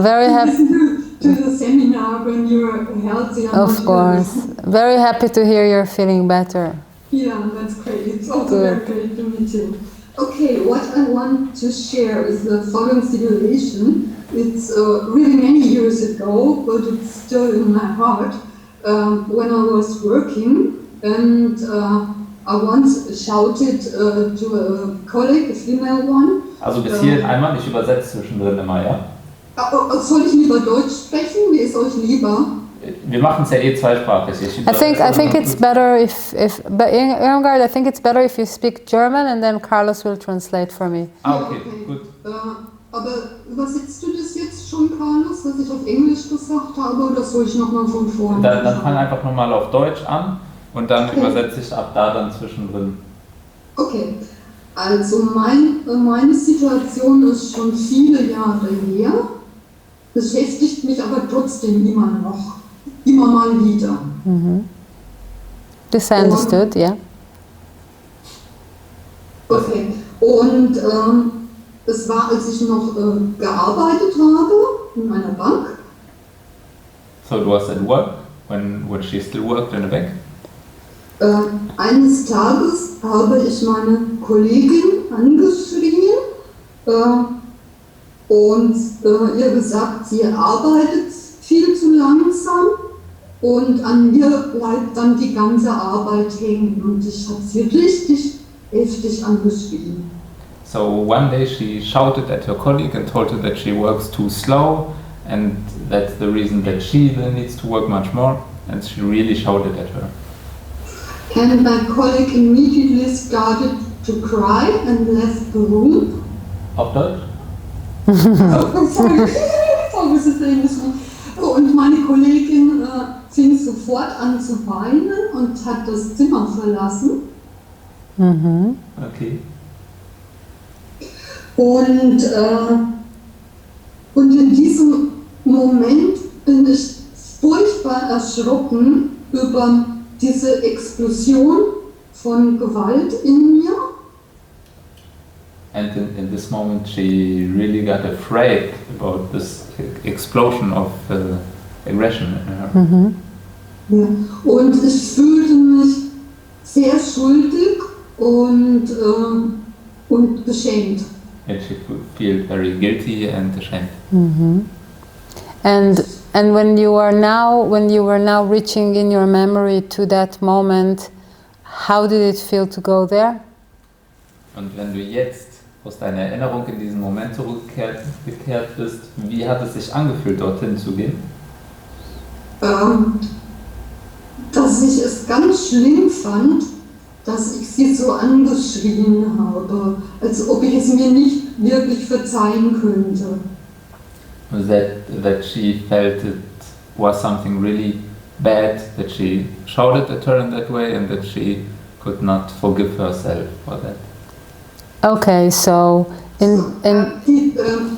Very happy. to the seminar when you're healthy and Of not course. ill. Very happy to hear you're feeling better. Yeah, that's great. It's also Good. very great to meet you. Okay, what I want to share is the following situation. It's really many years ago, but it's still in my heart. When I was working and I once shouted to a colleague, a female one. Also bis hier einmal, ich übersetze zwischendrin immer, ja? Soll ich lieber Deutsch sprechen? Wie ist euch lieber? Wir machen es ja eh zweisprachig. I think it's better but Irmgard, I think it's better if you speak German and then Carlos will translate for me. Ah, okay, gut. Aber übersetzt du das jetzt schon, Carlos, was ich auf Englisch gesagt habe, oder soll ich nochmal von vorne Dann fang einfach nochmal auf Deutsch an und dann Okay. übersetze ich ab da dann zwischendrin. Okay, also meine Situation ist schon viele Jahre her. beschäftigt mich aber trotzdem immer noch, immer mal wieder. This I understood, yeah. Okay, und es war, als ich noch gearbeitet habe in einer Bank. So it was at work, when she still worked in a bank. Eines Tages habe ich meine Kollegin angeschrien und ihr gesagt, sie arbeitet viel zu langsam und an mir bleibt dann die ganze Arbeit hängen und ich habe sie richtig heftig angeschrien. So one day she shouted at her colleague and told her that she works too slow and that's the reason that she then needs to work much more, and she really shouted at her. And my colleague immediately started to cry and left the room. Auf Deutsch? Und meine Kollegin fing sofort an zu weinen und hat das Zimmer verlassen. Okay. Und in diesem Moment bin ich furchtbar erschrocken über diese Explosion von Gewalt in mir. And in this moment she really got afraid about this explosion of aggression in her. Ja. Und ich fühlte mich sehr schuldig und beschämt. And she felt very guilty and ashamed. And when you were now reaching in your memory to that moment, how did it feel to go there? Und wenn du jetzt aus deiner Erinnerung in diesen Moment zurückgekehrt bist, wie hat es sich angefühlt, dorthin zu gehen? Dass ich es ganz schlimm fand, dass ich sie so angeschrien habe, als ob ich es mir nicht wirklich verzeihen könnte. That she felt it was something really bad, that she shouted at her in that way and that she could not forgive herself for that. Okay, so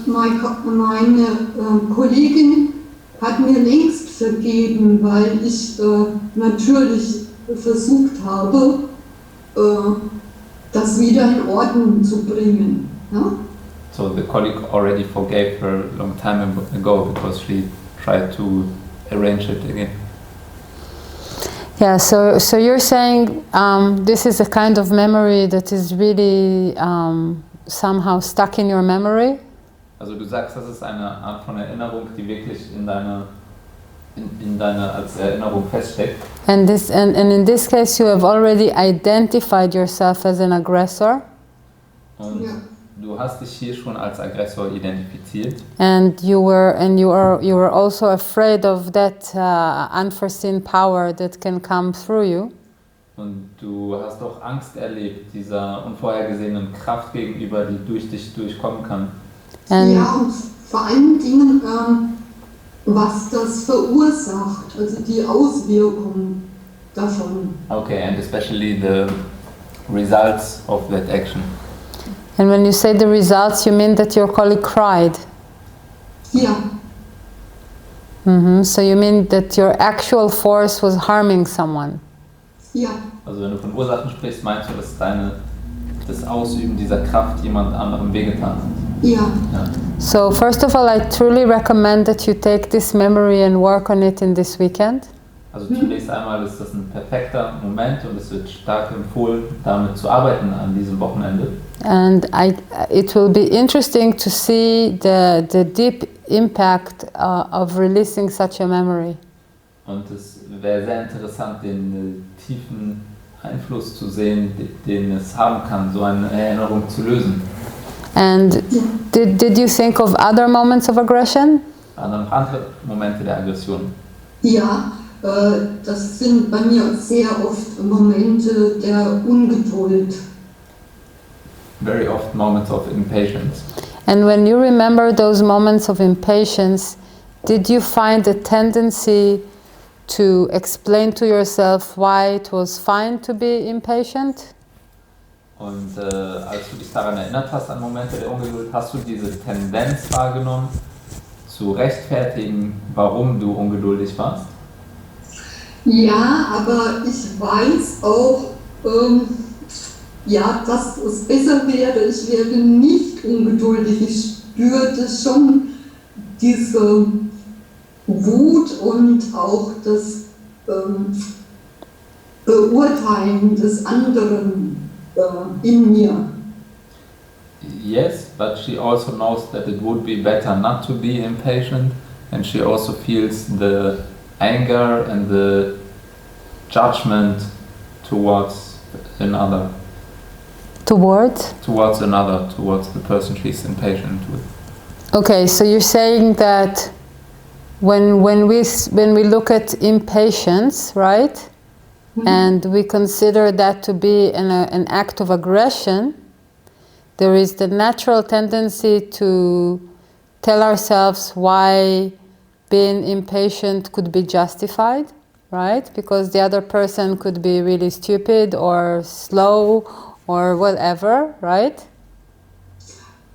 meine Kollegin hat mir längst vergeben, weil ich natürlich versucht habe, das wieder in Ordnung zu bringen. Ja? So the colleague already forgave her a long time ago because she tried to arrange it again. yeah, so you're saying this is a kind of memory that is really somehow stuck in your memory? Also du sagst, das ist eine Art von Erinnerung, die wirklich in deiner als Erinnerung feststeckt. And in this case you have already identified yourself as an aggressor. Und Ja. du hast dich hier schon als Aggressor identifiziert. And you were also afraid of that unforeseen power that can come through you. Und du hast auch Angst erlebt, dieser unvorhergesehenen Kraft gegenüber, die durch dich durchkommen kann. And Ja, und vor allen Dingen, was das verursacht, also die Auswirkungen davon. Okay, and especially the results of that action. and when you say the results, you mean that your colleague cried. Ja, So you mean that your actual force was harming someone. ja, Also wenn du von Ursachen sprichst, meinst du, dass das Ausüben dieser Kraft jemand anderem wehgetan hat? ja. Ja. So first of all, I truly recommend that you take this memory and work on it in this weekend. Also zunächst einmal ist das ein perfekter Moment und es wird stark empfohlen, damit zu arbeiten an diesem Wochenende. And it will be interesting to see the deep impact of releasing such a memory. Und es wäre sehr interessant, den tiefen Einfluss zu sehen, den es haben kann, so eine Erinnerung zu lösen. And did you think of other moments of aggression? Waren dann noch andere Momente der Aggression? Ja, das sind bei mir sehr oft Momente der Ungeduld. Very often moments of impatience. And when you remember those moments of impatience, did you find a tendency to explain to yourself why it was fine to be impatient? Und als du dich daran erinnert hast, an Momente der Ungeduld, hast du diese Tendenz wahrgenommen, du rechtfertigen, warum du ungeduldig warst? Ja, aber ich weiß auch, ja, dass es besser wäre, ich werde nicht ungeduldig. Ich spürte schon diese Wut und auch das Beurteilen des anderen in mir. Yes, but she also knows that it would be better not to be impatient, and she also feels the anger and the judgment towards another. Towards? Towards another, towards the person she's impatient with. Okay, so you're saying that when we look at impatience, right, and we consider that to be an act of aggression, there is the natural tendency to tell ourselves why being impatient could be justified, right? Because the other person could be really stupid or slow or whatever, right?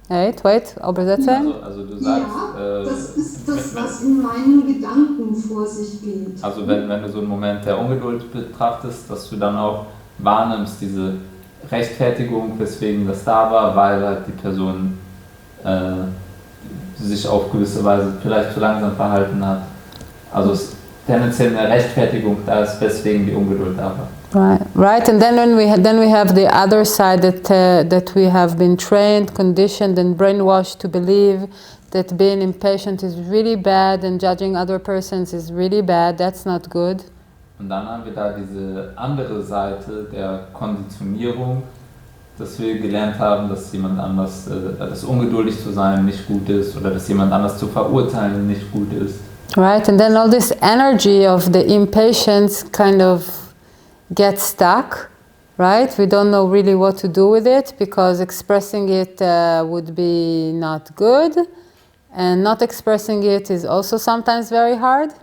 Right, wait, übersetzen? Also du sagst, Ja, das ist das, was in meinen Gedanken vor sich geht. also wenn du so einen Moment der Ungeduld betrachtest, dass du dann auch wahrnimmst, diese Rechtfertigung, weswegen das da war, weil halt die Person sich auf gewisse Weise vielleicht zu langsam verhalten hat. Also es ist tendenziell eine Rechtfertigung da ist, weswegen die Ungeduld da war. Right, and then we have the other side that we have been trained, conditioned, and brainwashed to believe that being impatient is really bad and judging other persons is really bad. That's not good. Und dann haben wir da diese andere Seite der Konditionierung, dass wir gelernt haben, dass jemand anders, dass ungeduldig zu sein nicht gut ist oder dass jemand anders zu verurteilen nicht gut ist. Right, and then all this energy of the impatience kind of gets stuck, right? We don't know really what to do with it because expressing it would be not good, and not expressing it is also sometimes very hard.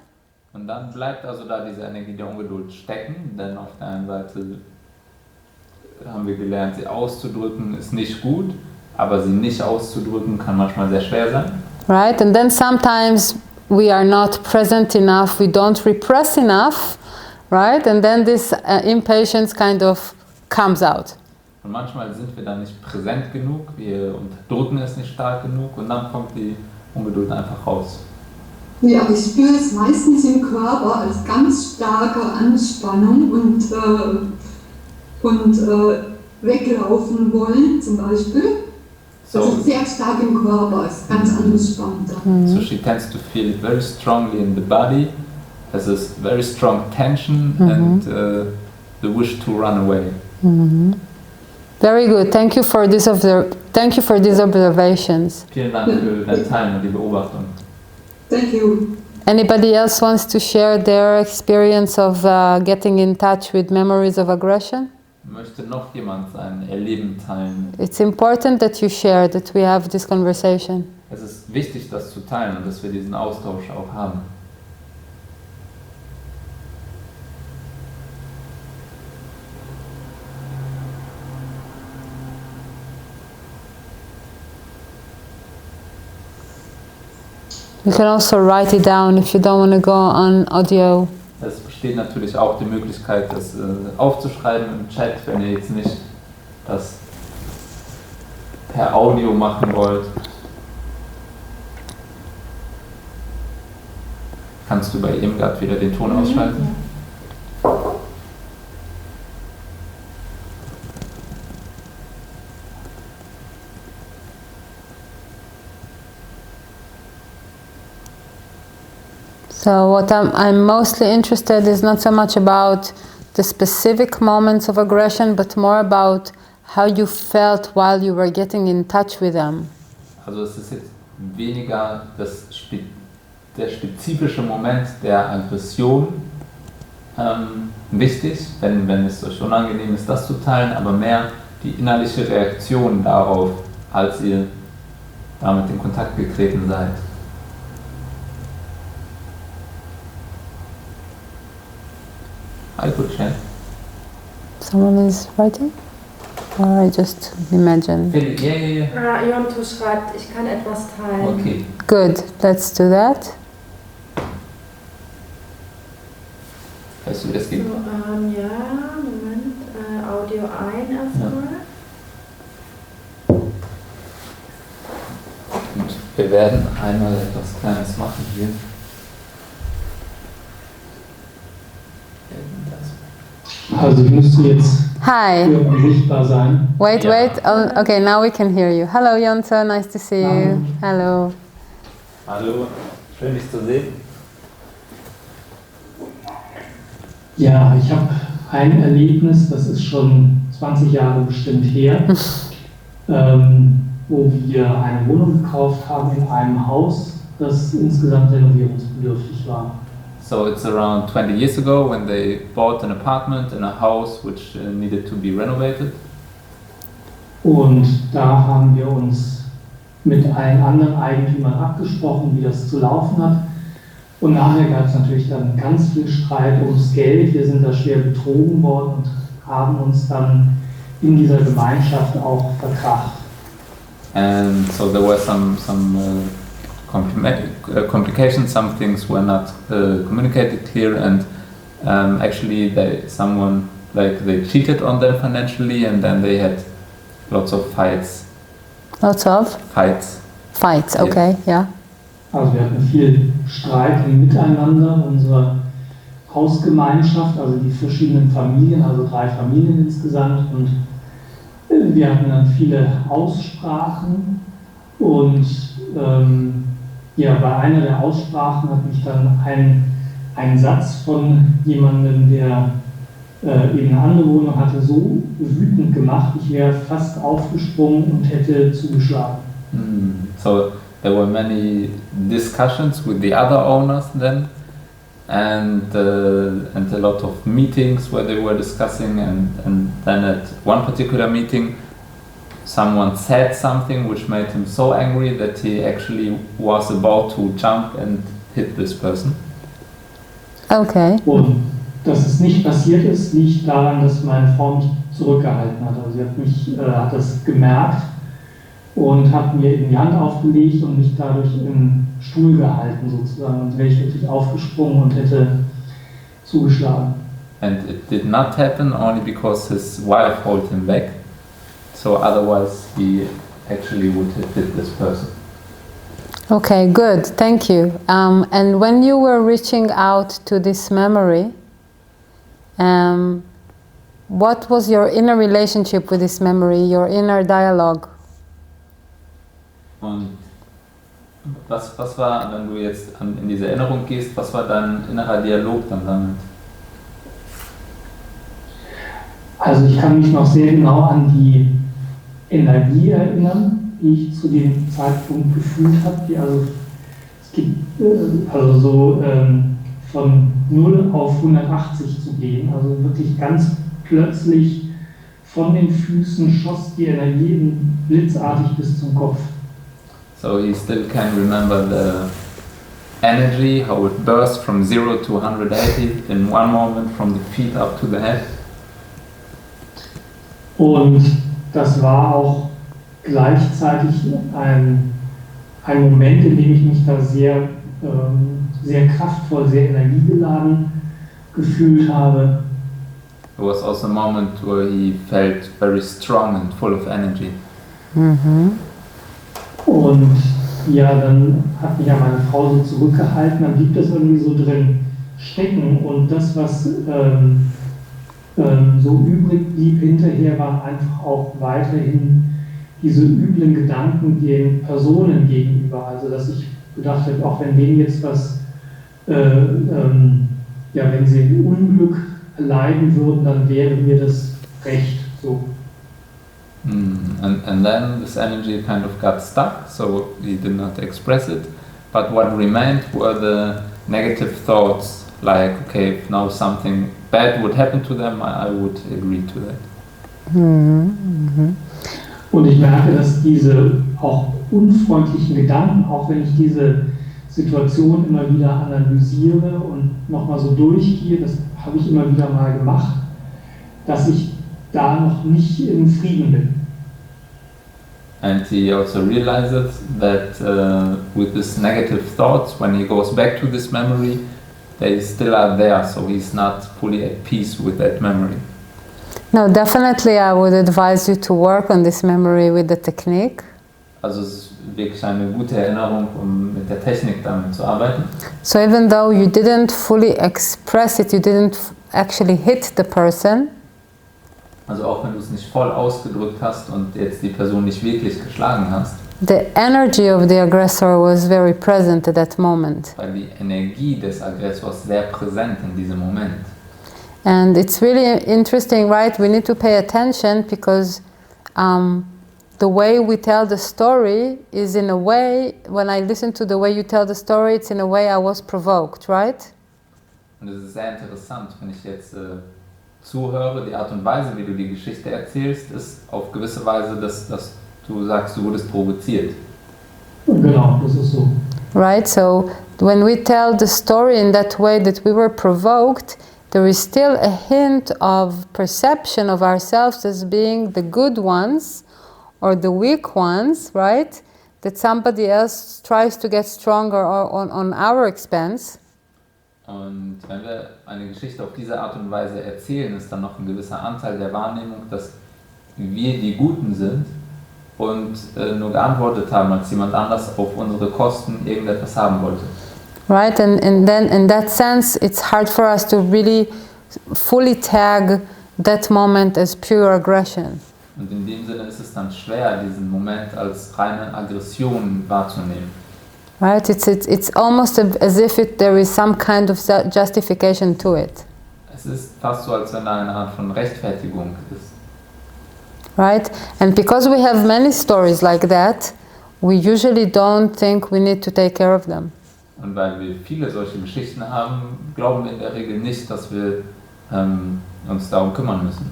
Und dann bleibt also da diese Energie der Ungeduld stecken, denn auf der einen Seite haben wir gelernt, sie auszudrücken ist nicht gut, aber sie nicht auszudrücken kann manchmal sehr schwer sein. Right, and then sometimes we are not present enough, we don't repress enough, right? And then this impatience kind of comes out. Und manchmal sind wir dann nicht präsent genug, wir unterdrücken es nicht stark genug und dann kommt die Ungeduld einfach raus. Ja, ich spüre es meistens im Körper als ganz starke Anspannung und weglaufen wollen zum Beispiel. Also sehr stark im Körper, ist ganz angespannt. So she tends to feel it very strongly in the body, has a very strong tension and the wish to run away. Very good. Thank you for these observations. Vielen Dank für dein Teilen und die Beobachtung. Thank you. Anybody else wants to share their experience of getting in touch with memories of aggression? Möchte noch jemand sein Erleben teilen? It's important that you share, that we have this conversation. Es ist wichtig, das zu teilen und dass wir diesen Austausch auch haben. You can also write it down if you don't want to go on audio. Es besteht natürlich auch die Möglichkeit, das aufzuschreiben im Chat, wenn ihr jetzt nicht das per Audio machen wollt. Kannst du bei Irmgard wieder den Ton ausschalten? So what I'm mostly interested is not so much about the specific moments of aggression, but more about how you felt while you were getting in touch with them. Also es ist jetzt weniger der spezifische Moment der Aggression wichtig, wenn es euch unangenehm ist, das zu teilen, aber mehr die innerliche Reaktion darauf, als ihr damit in Kontakt getreten seid. I could share. Someone is writing? Or I just imagine? Philipp, yeah. Jonto schreibt, ich kann etwas teilen. Okay. Good, let's do that. Weißt du, wie das So, geht? ja, Moment, Audio ein erstmal. Und wir werden einmal etwas Kleines machen hier. Also ich müsste jetzt Hi. hier sichtbar sein. Wait, Yeah. wait. Oh, okay, now we can hear you. Hello, Jonto. Nice to see you. Hello. Hallo, schön dich zu sehen. Ja, ich habe ein Erlebnis, das ist schon 20 Jahre bestimmt her, wo wir eine Wohnung gekauft haben in einem Haus, das insgesamt renovierungsbedürftig war. So it's around 20 years ago when they bought an apartment in a house which needed to be renovated. Und da haben wir uns mit allen anderen Eigentümern abgesprochen, wie das zu laufen hat. Und nachher gab es natürlich dann ganz viel Streit ums Geld. Wir sind da schwer betrogen worden und haben uns dann in dieser Gemeinschaft auch verkracht. And so there were some complications, some things were not communicated clear, and actually they cheated on them financially, and then they had lots of fights. Lots of Fights. fights. Okay, yeah. Also wir hatten viel Streit im Miteinander, unsere Hausgemeinschaft, also die verschiedenen Familien, also 3 Familien insgesamt, und wir hatten dann viele Aussprachen und ja, bei einer der Aussprachen hat mich dann ein Satz von jemandem, der eben eine andere Wohnung hatte, so wütend gemacht, ich wäre fast aufgesprungen und hätte zugeschlagen. So there were many discussions with the other owners then, and a lot of meetings where they were discussing, and then at one particular meeting someone said something which made him so angry that he actually was about to jump and hit this person. Okay. Und dass es nicht passiert ist, liegt daran, dass meine Frau mich zurückgehalten hat. Also sie hat das gemerkt und hat mir eben die Hand aufgelegt und mich dadurch im Stuhl gehalten sozusagen. Und wäre ich wirklich aufgesprungen und hätte zugeschlagen. And it did not happen only because his wife held him back, so otherwise he actually would have hit this person. Okay, good. Thank you. And when you were reaching out to this memory, what was your inner relationship with this memory, your inner dialogue? Und was war, wenn du jetzt in diese Erinnerung gehst, was war dein innerer Dialog dann damit? Also ich kann mich noch sehr genau an die Energie erinnern, die ich zu dem Zeitpunkt gefühlt habe. Es gibt von 0 auf 180 zu gehen, also wirklich ganz plötzlich von den Füßen schoss die Energie blitzartig bis zum Kopf. So he still can remember the energy, how it burst from 0 to 180 in one moment from the feet up to the head. Und das war auch gleichzeitig ein Moment, in dem ich mich da sehr kraftvoll, sehr energiegeladen gefühlt habe. It was also a moment where he felt very strong and full of energy. Und ja, dann hat mich ja meine Frau so zurückgehalten, dann blieb das irgendwie so drin stecken, und das, was so übrig blieb hinterher, waren einfach auch weiterhin diese üblen Gedanken den Personen gegenüber. Also dass ich gedacht habe, auch wenn denen jetzt was, wenn sie Unglück erleiden würden, dann wäre mir das recht. So. And then this energy kind of got stuck, so he did not express it. But what remained were the negative thoughts, like, okay, if now something bad would happen to them, I would agree to that. Und ich merke, dass diese auch unfreundlichen Gedanken, auch wenn ich diese Situation immer wieder analysiere und nochmal so durchgehe, das habe ich immer wieder mal gemacht, dass ich da noch nicht im Frieden bin. And he also realizes that with his negative thoughts, when he goes back to this memory, they still are there, so he's not fully at peace with that memory. No, definitely I would advise you to work on this memory with the technique. Also es ist wirklich eine gute Erinnerung, um mit der Technik damit zu arbeiten. So even though you didn't fully express it, you didn't actually hit the person, Also auch wenn du es nicht voll ausgedrückt hast und jetzt die Person nicht wirklich geschlagen hast, the energy of the aggressor was very present at that moment. weil die Energie des Aggressors sehr präsent in diesem Moment. And it's really interesting, right? We need to pay attention because the way we tell the story is in a way, when I listen to the way you tell the story, it's in a way I was provoked, right? Und es ist sehr interessant, wenn ich jetzt zuhöre, die Art und Weise, wie du die Geschichte erzählst, ist auf gewisse Weise, dass du sagst, du wurdest provoziert. Genau, das ist so. Right? So when we tell the story in that way that we were provoked, there is still a hint of perception of ourselves as being the good ones or the weak ones, right? That somebody else tries to get stronger on our expense. Und wenn wir eine Geschichte auf diese Art und Weise erzählen, ist dann noch ein gewisser Anteil der Wahrnehmung, dass wir die Guten sind und nur geantwortet haben, als jemand anders auf unsere Kosten irgendetwas haben wollte. Right, and then in that sense, it's hard for us to really fully tag that moment as pure aggression. Und in dem Sinne ist es dann schwer, diesen Moment als reine Aggression wahrzunehmen. Right, it's almost as if there is some kind of justification to it. Es ist fast so, als wenn da eine Art von Rechtfertigung ist. Right, and because we have many stories like that, we usually don't think we need to take care of them. Und weil wir viele solche Geschichten haben, glauben wir in der Regel nicht, dass wir uns darum kümmern müssen.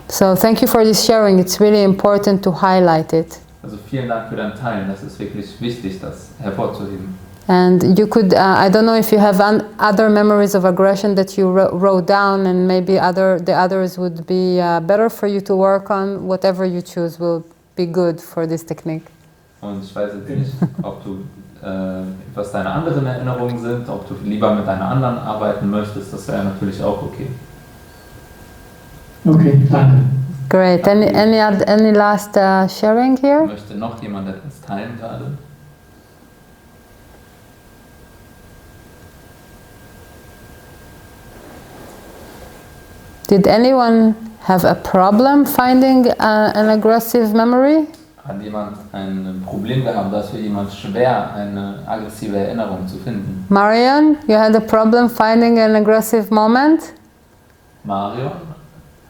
So thank you for this sharing. It's really important to highlight it. Also vielen Dank für dein Teilen. Das ist wirklich wichtig, das hervorzuheben. And you could, I don't know if you have other memories of aggression that you wrote down, and maybe the others would be better for you to work on. Whatever you choose will be good for this technique. Und ich weiß jetzt nicht, ob du, was deine anderen Erinnerungen sind, ob du lieber mit einer anderen arbeiten möchtest. Das wäre natürlich auch okay. Okay, danke. Great. Any last sharing here? Möchte noch jemand etwas teilen gerade? Did anyone have a problem finding an aggressive memory? Hat jemand ein Problem gehabt, dass für jemand schwer eine aggressive Erinnerung zu finden? Marion, you had a problem finding an aggressive moment? Marion?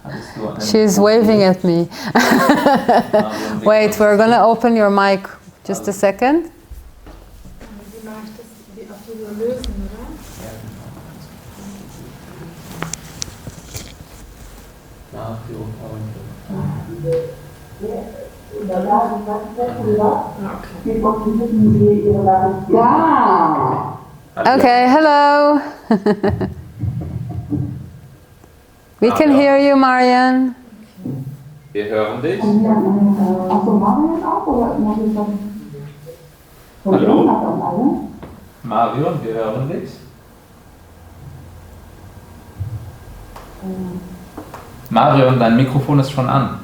Hattest du ein She's Problem? waving at me. Marion, Wait, we're gonna open your mic. Just a second. Wie mache ich das auf diese lösen, oder? Okay, hello. We can hear you, Marion. Wir hören dich. Hallo? Marion, wir hören dich. Marion, dein Mikrofon ist schon an.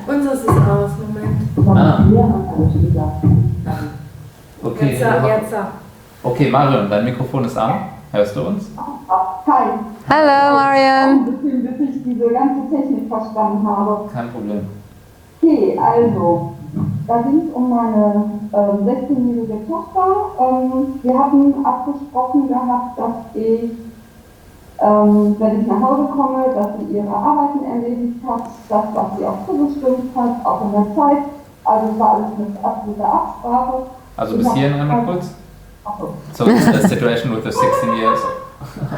Unseres ist aus, Moment. Ah. Okay. Jetzt. Okay, Marion, dein Mikrofon ist an. Hörst du uns? Hi. Hello, Marion. Bis ich diese ganze Technik verstanden habe. Kein Problem. Okay, also, da ging es um meine 16-jährige Tochter. Wir hatten abgesprochen gehabt, dass ich, wenn ich nach Hause komme, dass sie ihre Arbeiten erledigt hat, das, was sie auch zugestimmt hat, auch in der Zeit. Also es war alles mit absoluter Absprache. Also bis hierhin einmal kurz. So it's the situation with the 16 years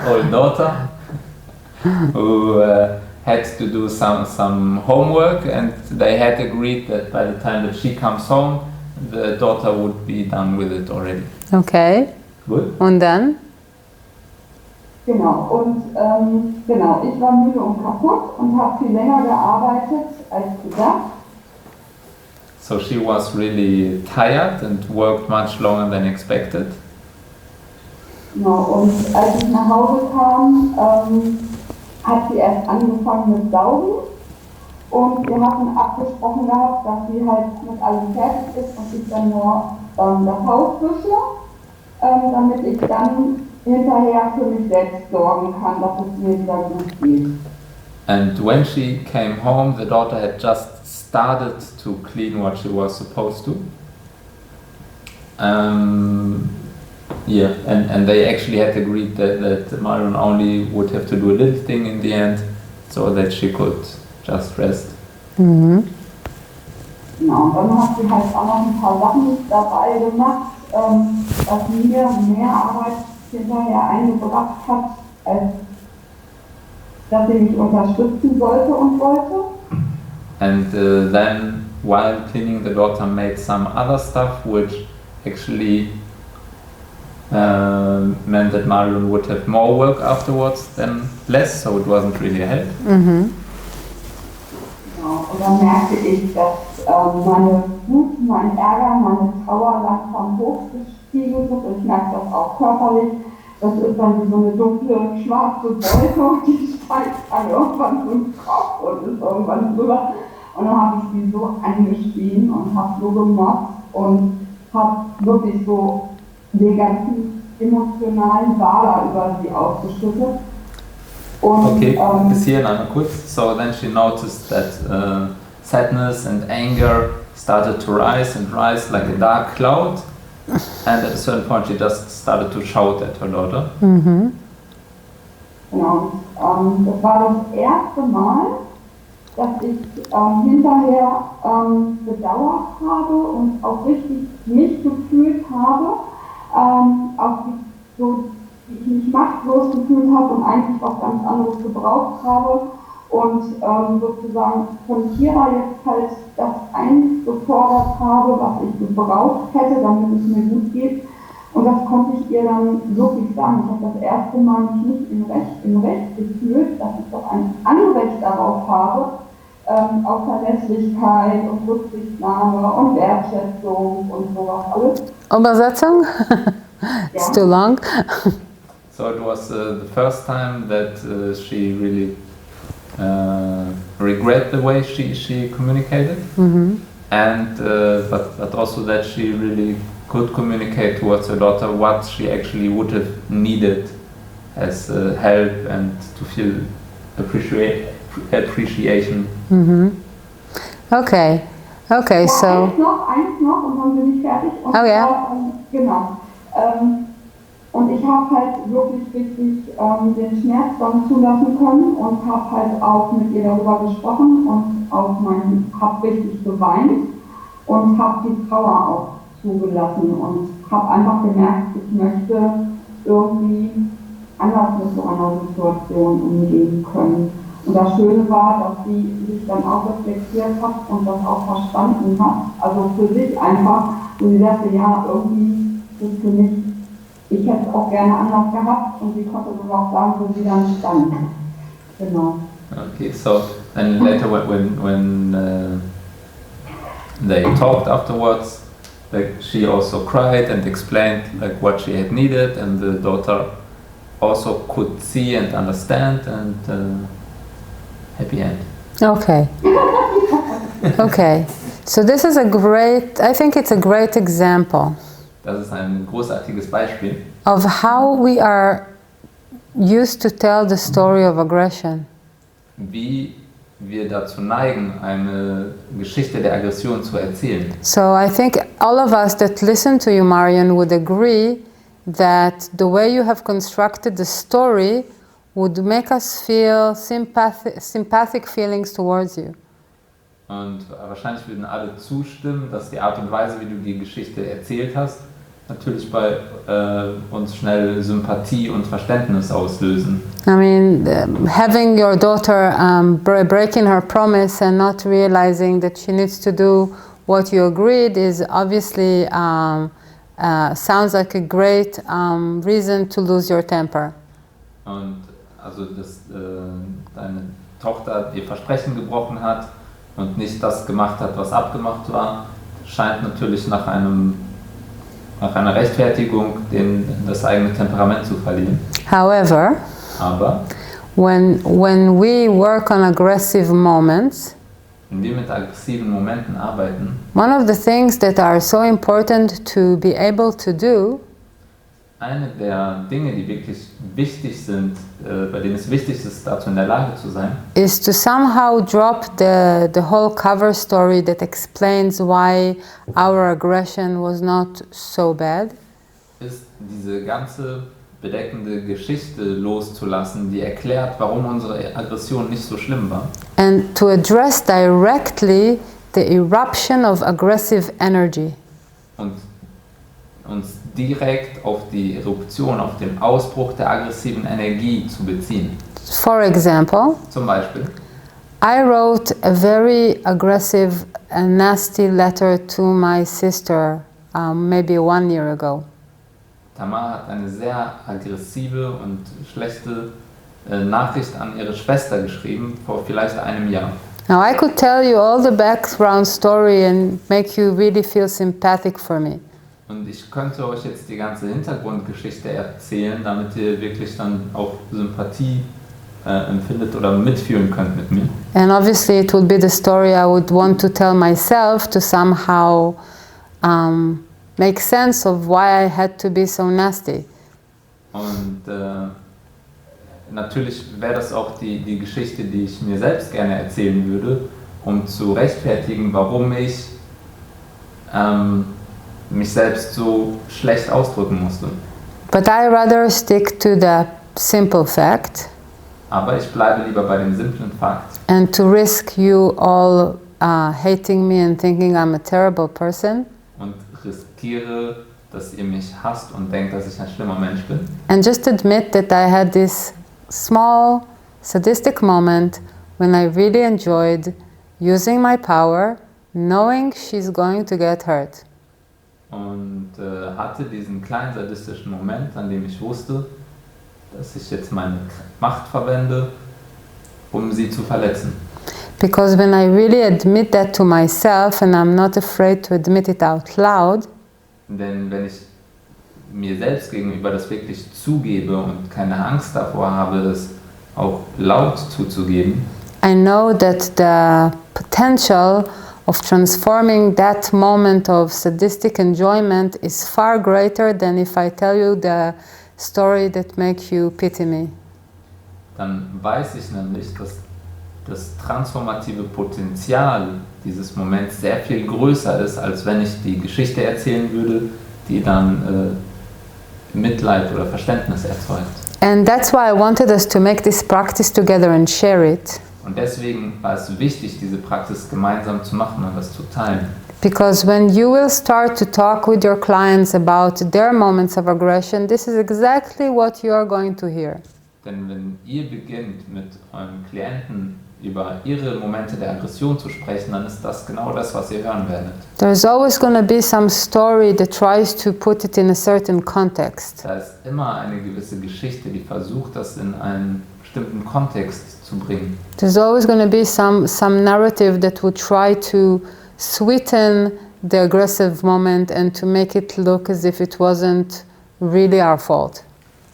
old daughter who had to do some homework, and they had agreed that by the time that she comes home, the daughter would be done with it already. Okay. Good? Und dann? Genau, und genau, ich war müde und kaputt und habe viel länger gearbeitet als gedacht. So she was really tired and worked much longer than expected. Genau, und als ich nach Hause kam, hat sie erst angefangen mit Saugen. Und wir hatten abgesprochen gehabt, dass sie halt mit allem fertig ist und ich dann nur das Haus wische, damit ich dann hinterher für mich selbst sorgen kann, dass es mir wieder gut geht. And when she came home, the daughter had just started to clean what she was supposed to. Yeah, and they actually had agreed that Marion only would have to do a little thing in the end, so that she could just rest. Mhm. Genau, und dann hat sie halt auch noch ein paar Sachen dabei gemacht, was mir mehr Arbeit hinterher eingebracht hat, als dass sie mich unterstützen sollte und wollte. And then, while cleaning, the daughter made some other stuff which actually meant that Marion would have more work afterwards than less, so it wasn't really a help. Mhm. Genau, und dann merkte ich, dass meine Wut, mein Ärger, meine Trauer langsam hochgestiegen wird. Und ich merke das auch körperlich. Das ist dann wie so eine dunkle, schwarze Wolke, die steigt dann irgendwann zum Kopf und ist irgendwann drüber. Und dann habe ich sie so angeschrien und habe so gemotzt und habe wirklich so den ganzen emotionalen Bader über sie ausgeschüttet. Und, Okay, bis hierhin einmal kurz. So then she noticed that sadness and anger started to rise and rise like a dark cloud. And at a certain point she just started to shout at her daughter. Mhm. Genau, das war das erste Mal, dass ich hinterher bedauert habe und auch richtig mich gefühlt habe, auch wie ich mich machtlos gefühlt habe und eigentlich was ganz anderes gebraucht habe und sozusagen von Kira jetzt halt das eingefordert habe, was ich gebraucht hätte, damit es mir gut geht. Und das konnte ich ihr dann wirklich sagen. Ich habe das erste Mal mich nicht im Recht gefühlt, dass ich doch ein Anrecht darauf habe, auf Verlässlichkeit und Rücksichtnahme und Wertschätzung und sowas alles. Übersetzung? It's too long. So it was the first time that she really regret the way she communicated, and but also that she really could communicate towards her daughter what she actually would have needed as help and to feel appreciation. Okay, okay, Ja, so. eins noch und dann bin ich fertig. Und Oh ja. zwar, genau. Und ich habe halt wirklich richtig den Schmerz dann zulassen können und habe halt auch mit ihr darüber gesprochen und habe richtig geweint und habe die Trauer auch zugelassen und habe einfach gemerkt, ich möchte irgendwie anders mit so einer Situation umgehen können. Und das Schöne war, dass sie sich dann auch reflektiert hat und das auch verstanden hat, also für sich einfach, und sie sagte, ja, irgendwie ist für mich, ich hätte es auch gerne anders gehabt und sie konnte sogar auch sagen, wo sie dann stand. Genau. Okay, so then later when they talked afterwards, like she also cried and explained like what she had needed, and the daughter also could see and understand, and happy end. Okay. Okay. So this is I think it's a great example Das ist ein großartiges Beispiel, of how we are used to tell the story of aggression. wie wir dazu neigen, eine Geschichte der Aggression zu erzählen. So I think all of us that listen to you, Marion, would agree that the way you have constructed the story would make us feel sympathetic feelings towards you. Und wahrscheinlich würden alle zustimmen, dass die Art und Weise, wie du die Geschichte erzählt hast, natürlich bei uns schnell Sympathie und Verständnis auslösen. I mean, having your daughter breaking her promise and not realizing that she needs to do what you agreed is obviously sounds like a great reason to lose your temper. Und also, dass deine Tochter ihr Versprechen gebrochen hat und nicht das gemacht hat, was abgemacht war, scheint natürlich nach einer Rechtfertigung das eigene Temperament zu verlieren. However, Aber when we work on aggressive moments, wenn wir mit aggressiven Momenten arbeiten, one of the things that are so important to be able to do eine der Dinge, die wirklich wichtig sind, bei denen es wichtig ist, dazu in der Lage zu sein, is to somehow drop the whole cover story that explains why our aggression was not so bad, ist diese ganze bedeckende Geschichte loszulassen, die erklärt, warum unsere Aggression nicht so schlimm war. and to address directly the eruption of aggressive energy. Und uns direkt auf die Eruption, auf den Ausbruch der aggressiven Energie zu beziehen. For example, Zum Beispiel, I wrote a very aggressive and nasty letter to my sister maybe 1 year ago. Tamar hat eine sehr aggressive und schlechte Nachricht an ihre Schwester geschrieben, vor vielleicht einem Jahr. Now I could tell you all the background story and make you really feel sympathetic for me. Und ich könnte euch jetzt die ganze Hintergrundgeschichte erzählen, damit ihr wirklich dann auch Sympathie empfindet oder mitfühlen könnt mit mir. And obviously it would be the story I would want to tell myself to somehow make sense of why I had to be so nasty. Und natürlich wäre das auch die Geschichte, die ich mir selbst gerne erzählen würde, um zu rechtfertigen, warum ich mich selbst so schlecht ausdrücken musste. But I rather stick to the simple fact Aber ich bleibe lieber bei dem simplen Fakt. and to risk you all hating me and thinking I'm a terrible person Und riskiere, dass ihr mich hasst und denkt, dass ich ein schlimmer Mensch bin. and just admit that I had this small sadistic moment when I really enjoyed using my power, knowing she's going to get hurt. Und hatte diesen kleinen sadistischen Moment, an dem ich wusste, dass ich jetzt meine Macht verwende, um sie zu verletzen. Because when I really admit that to myself and I'm not afraid to admit it out loud, Denn wenn ich mir selbst gegenüber das wirklich zugebe und keine Angst davor habe, das auch laut zuzugeben, I know that the potential of transforming that moment of sadistic enjoyment is far greater than if I tell you the story that makes you pity me. dann weiß ich nämlich, dass das transformative Potenzial dieses Moments sehr viel größer ist, als wenn ich die Geschichte erzählen würde, die dann Mitleid oder Verständnis erzeugt. And that's why I wanted us to make this practice together and share it. Und deswegen war es wichtig, diese Praxis gemeinsam zu machen und das zu teilen. Because when you will start to talk with your clients about their moments of aggression, this is exactly what you are going to hear. Denn wenn ihr beginnt, mit euren Klienten über ihre Momente der Aggression zu sprechen, dann ist das genau das, was ihr hören werdet. There's always going to be some story that tries to put it in a certain context. Da ist immer eine gewisse Geschichte, die versucht, das in einen bestimmten Kontext zu bringen. There's always going to be some narrative that would try to sweeten the aggressive moment and to make it look as if it wasn't really our fault.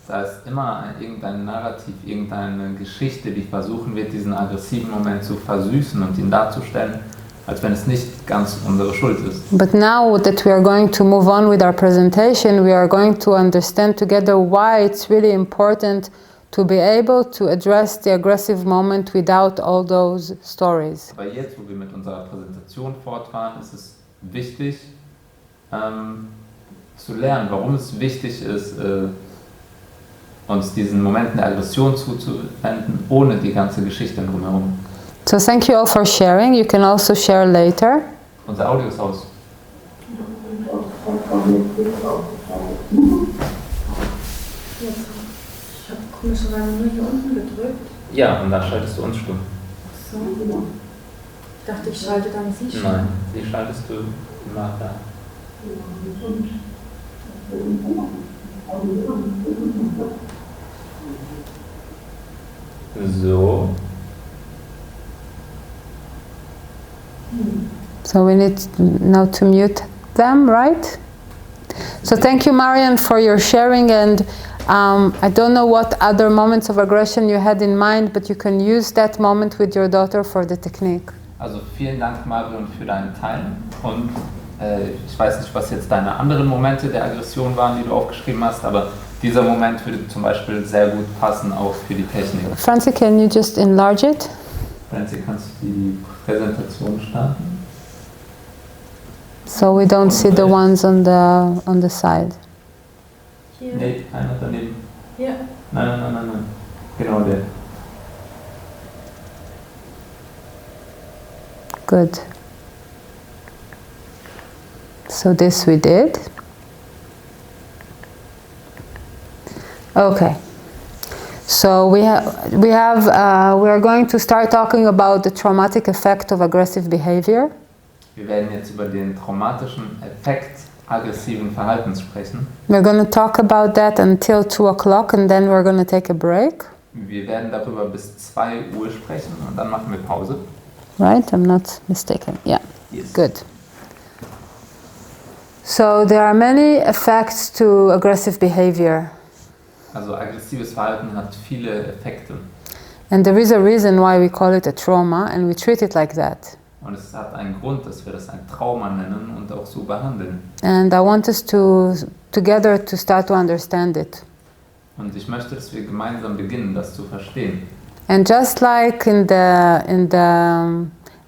Da ist immer irgendein Narrativ, irgendeine Geschichte, die versuchen wird, diesen aggressiven Moment zu versüßen und ihn darzustellen, als wenn es nicht ganz unsere Schuld ist. But now that we are going to move on with our presentation, we are going to understand together why it's really important to be able to address the aggressive moment without all those stories. Aber jetzt, wo wir mit unserer Präsentation fortfahren, ist es wichtig zu lernen, warum es wichtig ist, uns diesen Momenten der Aggression zuzuwenden, ohne die ganze Geschichte drumherum. So thank you all for sharing. You can also share later. Unser Audio ist aus. Ich habe komischerweise nur hier unten gedrückt. Ja, und dann schaltest du uns stumm. So. Ich dachte, ich schalte dann Sie schon. Nein, die schaltest du immer da. So. So we need now to mute them, right? So thank you, Marian, for your sharing, and I don't know what other moments of aggression you had in mind, but you can use that moment with your daughter for the technique. Also vielen Dank, Marion, für dein Teilen. Und ich weiß nicht, was jetzt deine anderen Momente der Aggression waren, die du aufgeschrieben hast, aber dieser Moment würde zum Beispiel sehr gut passen auch für die Technik. Francie, can you just enlarge it? Francie, kannst du die Präsentation starten? So we don't see the ones on the side. Hier. Nee, einer daneben. Hier. Nein. Genau der. Good. So this we did. Okay. So we are going to start talking about the traumatic effect of aggressive behavior. Wir werden jetzt über den traumatischen Effekt aggressiven Verhaltens sprechen. We're going to talk about that until 2 o'clock, and then we're going to take a break. Wir werden darüber bis 2 Uhr sprechen und dann machen wir Pause. Right? I'm not mistaken. Yeah. Yes. Good. So there are many effects to aggressive behavior. Also aggressives Verhalten hat viele Effekte. And there is a reason why we call it a trauma, and we treat it like that. Und es hat einen Grund, dass wir das ein Trauma nennen und auch so behandeln. And I want us together to start to understand it. Und ich möchte, dass wir gemeinsam beginnen, das zu verstehen. And just like in the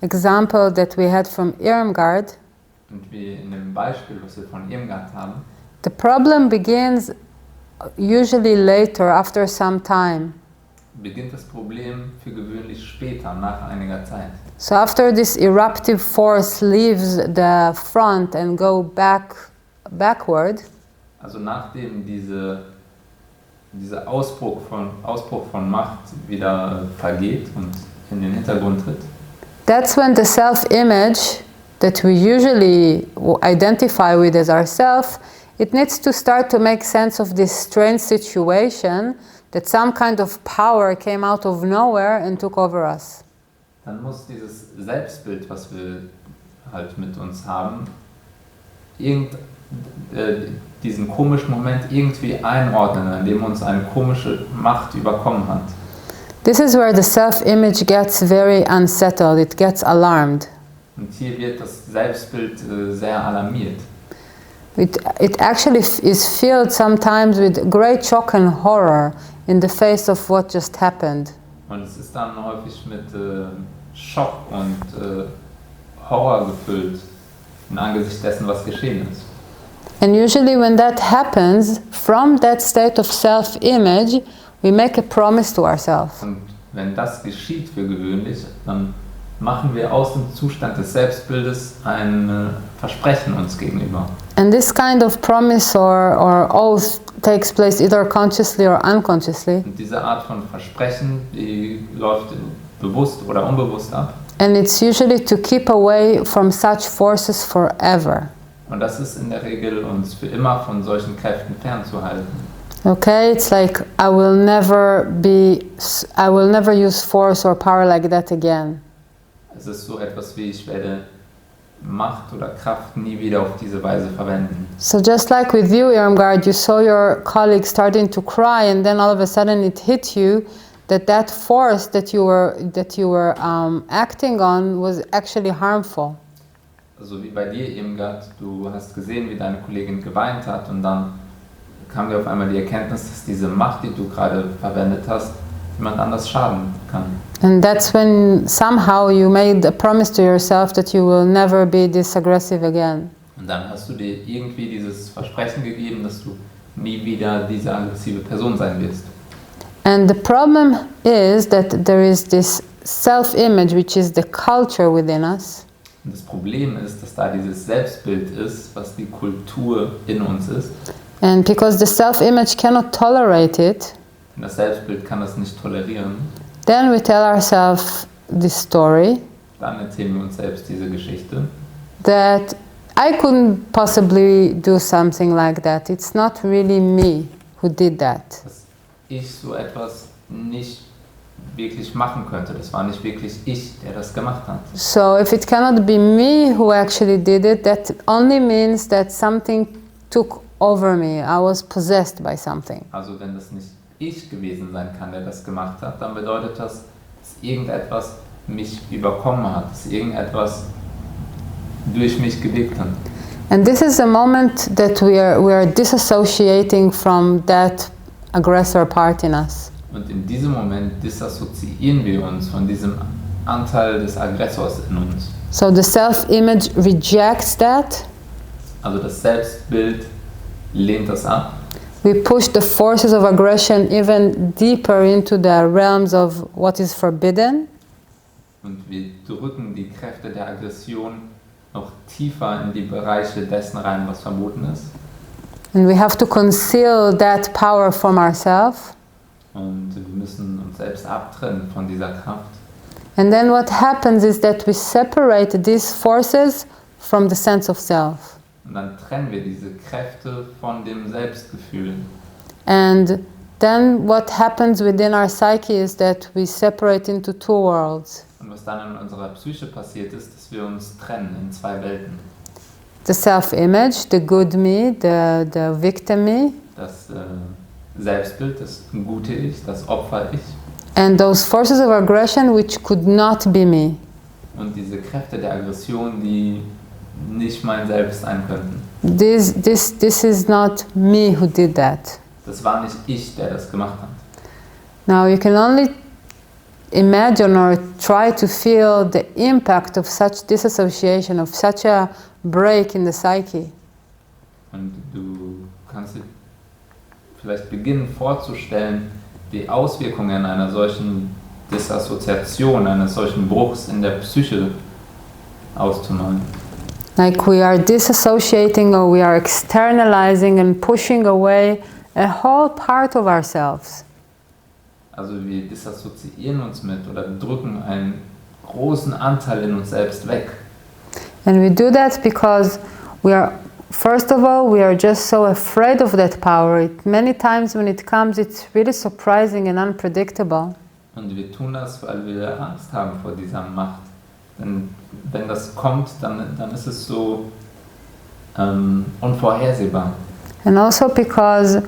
example that we had from Irmgard, Und wie in dem Beispiel, was wir von Irmgard haben, the problem begins usually later, after some time. beginnt das Problem für gewöhnlich später, nach einiger Zeit. So after this eruptive force leaves the front and go backward, Also nachdem dieser Ausbruch von Macht wieder vergeht und in den Hintergrund tritt, that's when the self-image that we usually identify with as ourself, it needs to start to make sense of this strange situation that some kind of power came out of nowhere and took over us. dann muss dieses Selbstbild, was wir halt mit uns haben, diesen komischen Moment irgendwie einordnen, in dem uns eine komische Macht überkommen hat. This is where the self-image gets very unsettled, it gets alarmed. Und hier wird das Selbstbild sehr alarmiert. It actually is filled sometimes with great shock and horror in the face of what just happened. Und es ist dann häufig mit Schock und Horror gefüllt im Angesicht dessen, was geschehen ist. And usually when that happens, from that state of self-image, we make a promise to ourselves. Und wenn das geschieht für gewöhnlich, dann machen wir aus dem Zustand des Selbstbildes ein Versprechen uns gegenüber. And this kind of promise or oath takes place either consciously or unconsciously. Und diese Art von Versprechen, die läuft bewusst oder unbewusst ab. And it's usually to keep away from such forces forever. Und das ist in der Regel, uns für immer von solchen Kräften fernzuhalten. Okay, it's like I will never use force or power like that again. Es ist so etwas wie, ich werde Macht oder Kraft nie wieder auf diese Weise verwenden. So just like with you, Irmgard, you saw your colleague starting to cry, and then all of a sudden it hit you that force that you were acting on was actually harmful. Also wie bei dir, Irmgard, du hast gesehen, wie deine Kollegin geweint hat, und dann kam dir auf einmal die Erkenntnis, dass diese Macht, die du gerade verwendet hast, jemand anders schaden kann. And that's when somehow you made a promise to yourself that you will never be this aggressive again. Und dann hast du dir irgendwie dieses Versprechen gegeben, dass du nie wieder diese aggressive Person sein wirst. And the problem is that there is this self-image, which is the culture within us. Und das Problem ist, dass da dieses Selbstbild ist, was die Kultur in uns ist. And because the self-image cannot tolerate it, Und das Selbstbild kann das nicht tolerieren. then we tell ourselves this story Dann erzählen wir uns selbst diese Geschichte. that I couldn't possibly do something like that. It's not really me who did that. Dass ich so etwas nicht wirklich machen könnte. Das war nicht wirklich ich, der das gemacht hat. So if it cannot be me who actually did it, that only means that something took over me. I was possessed by something. Also wenn das nicht ich gewesen sein kann, der das gemacht hat, dann bedeutet das, dass irgendetwas mich überkommen hat, dass irgendetwas durch mich gelebt hat. And this is a moment that we are disassociating from that aggressor part in us. Und in diesem Moment disassoziieren wir uns von diesem Anteil des Aggressors in uns. So the self-image rejects that. Also das Selbstbild lehnt das ab. We push the forces of aggression even deeper into the realms of what is forbidden. Und wir drücken die Kräfte der Aggression noch tiefer in die Bereiche dessen rein, was verboten ist. And we have to conceal that power from ourselves. Und wir müssen uns selbst abtrennen von dieser Kraft. And then what happens is that we separate these forces from the sense of self. Und dann trennen wir diese Kräfte von dem Selbstgefühl. And then what happens within our psyche is that we separate into two worlds. Und was dann in unserer Psyche passiert ist, dass wir uns trennen in zwei Welten. The self-image, the good me, the victim me, Das Selbstbild, das gute Ich, das Opfer-Ich and those forces of aggression which could not be me. und diese Kräfte der Aggression, die nicht mein Selbst sein könnten. This is not me who did that. Das war nicht ich, der das gemacht hat. Now you can only imagine or try to feel the impact of such disassociation, of such a break in the psyche. Und du kannst dir vielleicht beginnen vorzustellen, die Auswirkungen einer solchen Disassoziation, eines solchen Bruchs in der Psyche auszumalen. Like we are disassociating or we are externalizing and pushing away a whole part of ourselves. Also wir disassoziieren uns mit oder drücken einen großen Anteil in uns selbst weg. And we do that because we are, first of all, we are just so afraid of that power. Many times when it comes, it's really surprising and unpredictable. Und wir tun das, weil wir Angst haben vor dieser Macht. Denn wenn das kommt, dann ist es so unvorhersehbar. And also because,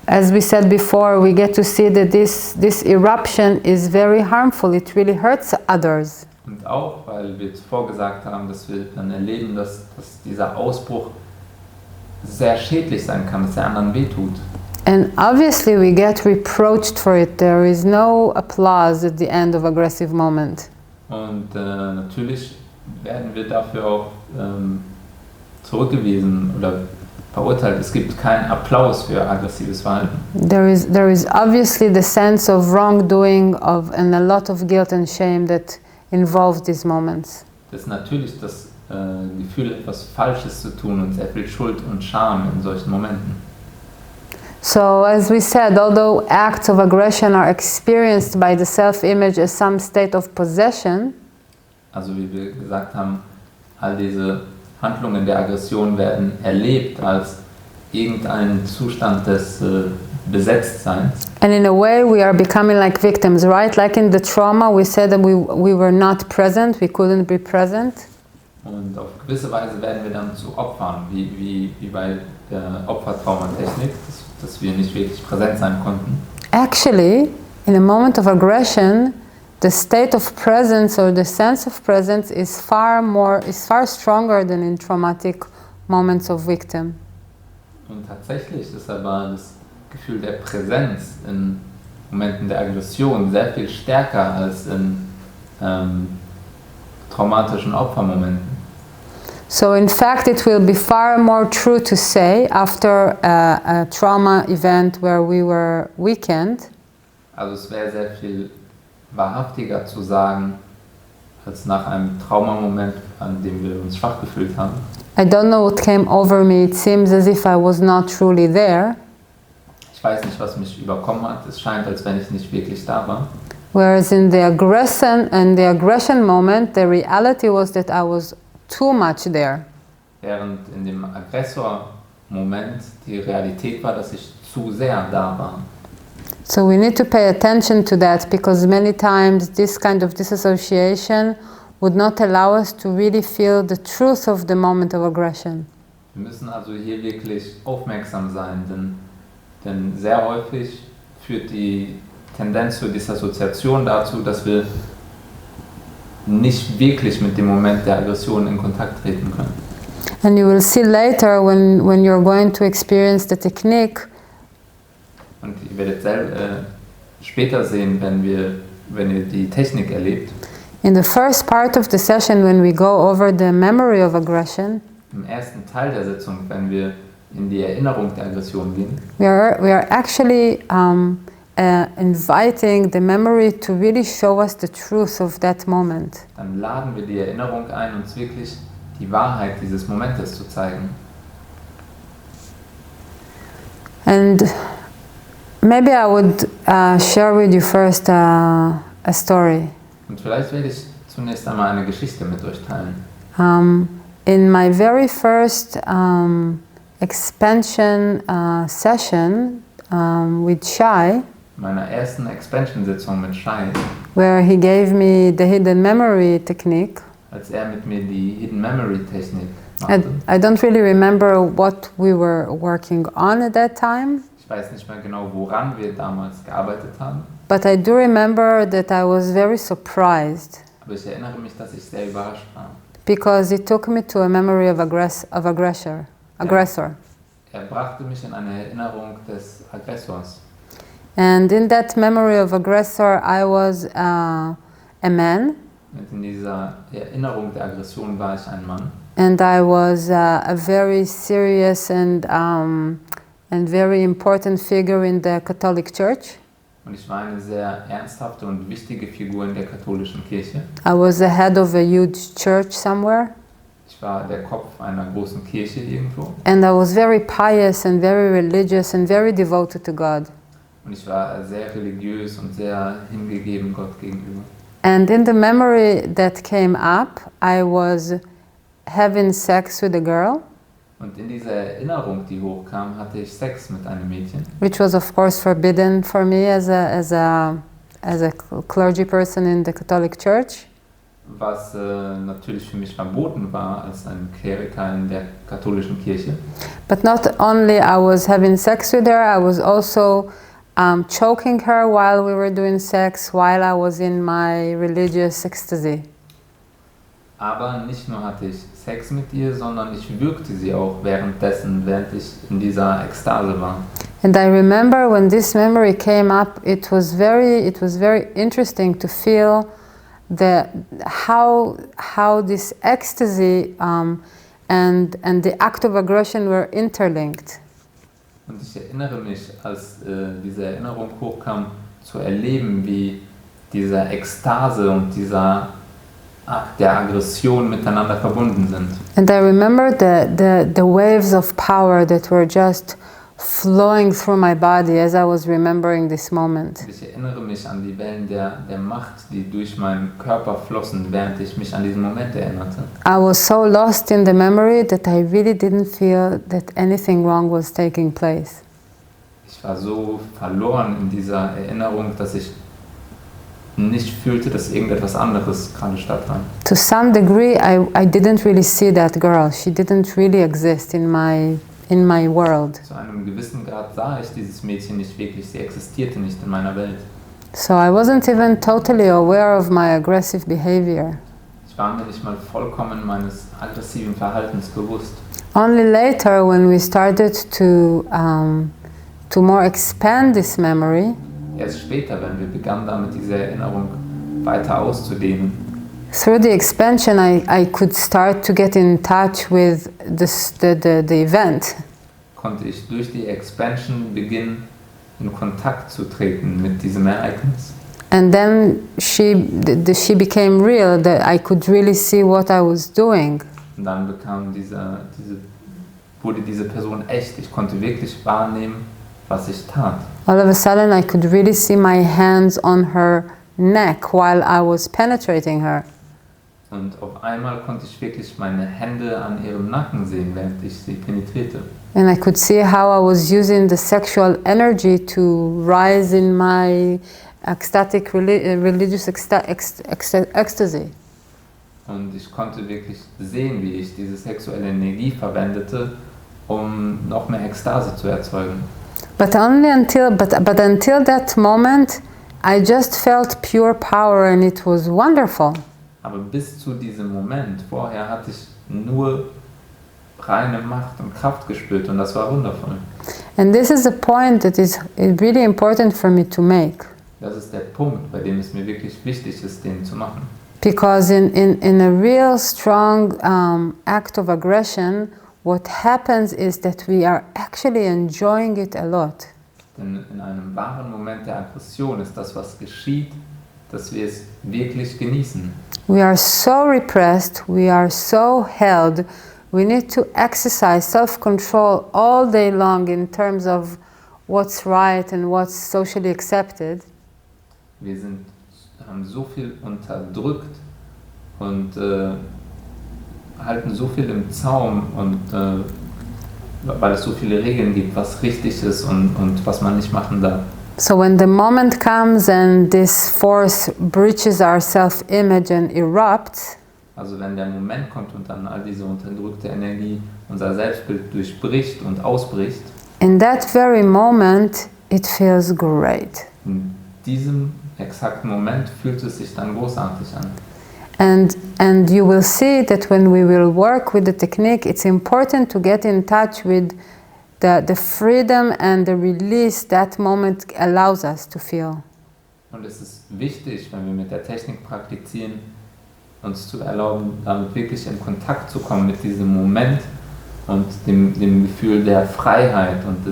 as we said before, we get to see that this eruption is very harmful. It really hurts others. Und auch, weil wir zuvor gesagt haben, dass wir dann erleben, dass dieser Ausbruch sehr schädlich sein kann, dass er anderen wehtut. And obviously we get reproached for it. There is no applause at the end of aggressive moment. Und natürlich werden wir dafür auch zurückgewiesen oder verurteilt. Es gibt keinen Applaus für aggressives Verhalten. There is obviously the sense of wrongdoing and a lot of guilt and shame that involves these moments. Das ist natürlich das Gefühl, etwas Falsches zu tun und sehr viel Schuld und Scham in solchen Momenten. So, as we said, although acts of aggression are experienced by the self-image as some state of possession, Also wie wir gesagt haben, all diese Handlungen der Aggression werden erlebt als irgendein Zustand des Besetztseins. and in a way we are becoming like victims, right? Like in the trauma, we said that we were not present, we couldn't be present. Und auf gewisse Weise werden wir dann zu Opfern, wie bei der Opfertraumatechnik, dass wir nicht wirklich präsent sein konnten. Actually, in a moment of aggression, the state of presence or the sense of presence is far stronger than in traumatic moments of victim. Und tatsächlich ist aber das Gefühl der Präsenz in Momenten der Aggression sehr viel stärker als in traumatischen Opfermomenten. So in fact, it will be far more true to say after a trauma event where we were weakened, Also es wäre sehr viel wahrhaftiger zu sagen, als nach einem Traumamoment, an dem wir uns schwach gefühlt haben. I don't know what came over me. It seems as if I was not truly there. Ich weiß nicht, was mich überkommen hat. Es scheint, als wenn ich nicht wirklich da war. Whereas in the aggression moment, the reality was that I was too much there. Während in dem Aggressor-Moment die Realität war, dass ich zu sehr da war. So we need to pay attention to that, because many times this kind of disassociation would not allow us to really feel the truth of the moment of aggression. Wir müssen also hier wirklich aufmerksam sein, denn sehr häufig führt die Tendenz zur Disassoziation dazu, dass wir nicht wirklich mit dem Moment der Aggression in Kontakt treten können. And you will see later when you're going to experience the technique, Und ihr werdet später sehen, wenn ihr die Technik erlebt. in the first part of the session when we go over the memory of aggression, Im ersten Teil der Sitzung, wenn wir in die Erinnerung der Aggression gehen, we are actually inviting the memory to really show us the truth of that moment. dann laden wir die Erinnerung ein, uns wirklich die Wahrheit dieses Momentes zu zeigen. And maybe I would share with you first a story. Und vielleicht werde ich zunächst einmal eine Geschichte mit euch teilen. In my very first expansion session with Shai, Meiner ersten Expansion-Sitzung mit Shai, where he gave me the hidden memory technique, als mit mir die Hidden Memory Technik I, machte. I don't really remember what we were working on at that time, Ich weiß nicht mehr genau, woran wir damals gearbeitet haben, but I do remember that I was very surprised aber ich erinnere mich, dass ich sehr überrascht war. because it took me to a memory of aggressor. Er brachte mich in eine Erinnerung des Aggressors. And in that memory of aggressor, I was a man, Und in dieser Erinnerung der Aggression war ich ein Mann. and I was a very serious and very important figure in the Catholic Church. Und ich war eine sehr ernsthafte und wichtige Figur in der katholischen Kirche. I was the head of a huge church somewhere, Ich war der Kopf einer großen Kirche irgendwo. and I was very pious and very religious and very devoted to God. Und ich war sehr religiös und sehr hingegeben Gott gegenüber. And in the memory that came up, I was having sex with a girl, Und in dieser Erinnerung, die hochkam, hatte ich Sex mit einem Mädchen, which was of course forbidden for me as a clergy person in the Catholic Church. was natürlich für mich verboten war als ein Kleriker in der katholischen Kirche. But not only I was having sex with her, I was also choking her while we were doing sex, while I was in my religious ecstasy. Aber nicht nur hatte ich Sex mit ihr, sondern ich würgte sie auch währenddessen, während ich in dieser Ekstase war. And I remember when this memory came up, it was very interesting to feel how this ecstasy and the act of aggression were interlinked. Und ich erinnere mich, als diese Erinnerung hochkam, zu erleben, wie diese Ekstase und dieser Akt der Aggression miteinander verbunden sind. And I remember the waves of power that were just flowing through my body as I was remembering this moment. Und ich erinnere mich an die Wellen der Macht, die durch meinen Körper flossen, während ich mich an diesen Moment erinnerte. I was so lost in the memory that I really didn't feel that anything wrong was taking place. Ich war so verloren in dieser Erinnerung, dass ich nicht fühlte, dass irgendetwas anderes gerade stattfand. To some degree, I didn't really see that girl. She didn't really exist in my world. Zu einem gewissen Grad sah ich dieses Mädchen nicht wirklich, sie existierte nicht in meiner Welt. So I wasn't even totally aware of my aggressive behavior. Ich war mir nicht mal vollkommen meines aggressiven Verhaltens bewusst. Only later, when we started to more expand this memory, Erst später, wenn wir begannen, damit diese Erinnerung weiter auszudehnen, through the expansion, I could start to get in touch with the event. konnte ich durch die Expansion beginnen, in Kontakt zu treten mit diesem Ereignis. And then she became real, that I could really see what I was doing. Und dann wurde diese Person echt. Ich konnte wirklich wahrnehmen, was ich tat. All of a sudden, I could really see my hands on her neck while I was penetrating her. Und auf einmal konnte ich wirklich meine Hände an ihrem Nacken sehen, während ich sie penetrierte. And I could see how I was using the sexual energy to rise in my ecstatic religious ecstasy. Und ich konnte wirklich sehen, wie ich diese sexuelle Energie verwendete, um noch mehr Ekstase zu erzeugen. But until that moment, I just felt pure power and it was wonderful. Aber bis zu diesem Moment, vorher hatte ich nur reine Macht und Kraft gespürt und das war wundervoll. And this is a point that is really important for me to make. Das ist der Punkt, bei dem es mir wirklich wichtig ist, den zu machen. Because in a real strong act of aggression, what happens is that we are actually enjoying it a lot. Denn in einem wahren Moment der Aggression ist das, was geschieht, dass wir es wirklich genießen. We are so repressed, we are so held, we need to exercise self-control all day long in terms of what's right and what's socially accepted. Wir haben so viel unterdrückt und halten so viel im Zaum und weil es so viele Regeln gibt, was richtig ist und was man nicht machen darf. So when the moment comes and this force breaches our self-image and erupts, Also wenn der Moment kommt und dann all diese unterdrückte Energie unser Selbstbild durchbricht und ausbricht, in that very moment it feels great. in diesem exakten Moment fühlt es sich dann großartig an. And you will see that when we will work with the technique, it's important to get in touch with the freedom and the release that moment allows us to feel. Und es ist wichtig, wenn wir mit der Technik praktizieren, uns zu erlauben, damit wirklich in Kontakt zu kommen mit diesem Moment und dem Gefühl der Freiheit und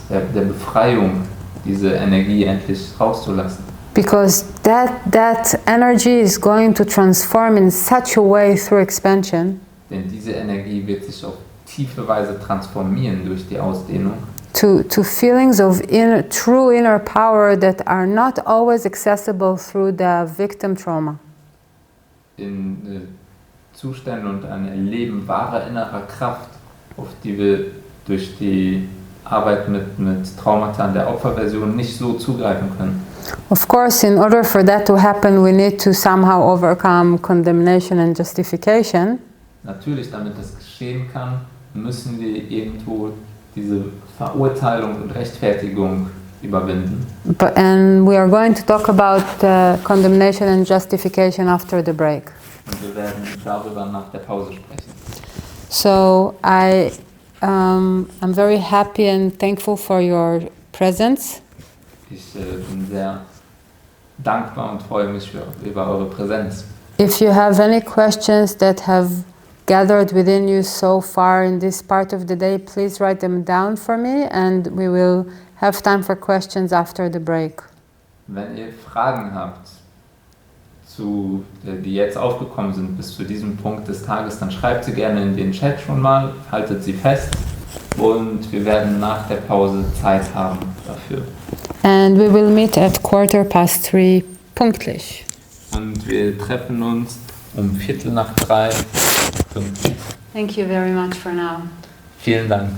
der Befreiung, diese Energie endlich rauszulassen. Because that energy is going to transform in such a way through expansion Denn diese Energie wird sich auf tiefe Weise transformieren durch die Ausdehnung to feelings of true inner power that are not always accessible through the victim trauma. in Zustände und ein Erleben wahrer innerer Kraft, auf die wir durch die Arbeit mit Traumata der Opferversion nicht so zugreifen können. Of course, in order for that to happen, we need to somehow overcome condemnation and justification. Natürlich, damit das geschehen kann, müssen wir irgendwo diese Verurteilung und Rechtfertigung überwinden. And we are going to talk about condemnation and justification after the break. Und wir werden darüber nach der Pause sprechen. So I'm very happy and thankful for your presence. Ich bin sehr dankbar und freue mich über eure Präsenz. If you have any questions that have gathered within you so far in this part of the day, please write them down for me and we will have time for questions after the break. Wenn ihr Fragen habt, die jetzt aufgekommen sind bis zu diesem Punkt des Tages, dann schreibt sie gerne in den Chat schon mal, haltet sie fest und wir werden nach der Pause Zeit haben dafür. And we will meet at 3:15 pünktlich. Und wir treffen uns um 2:45 pünktlich. Thank you very much for now. Vielen Dank.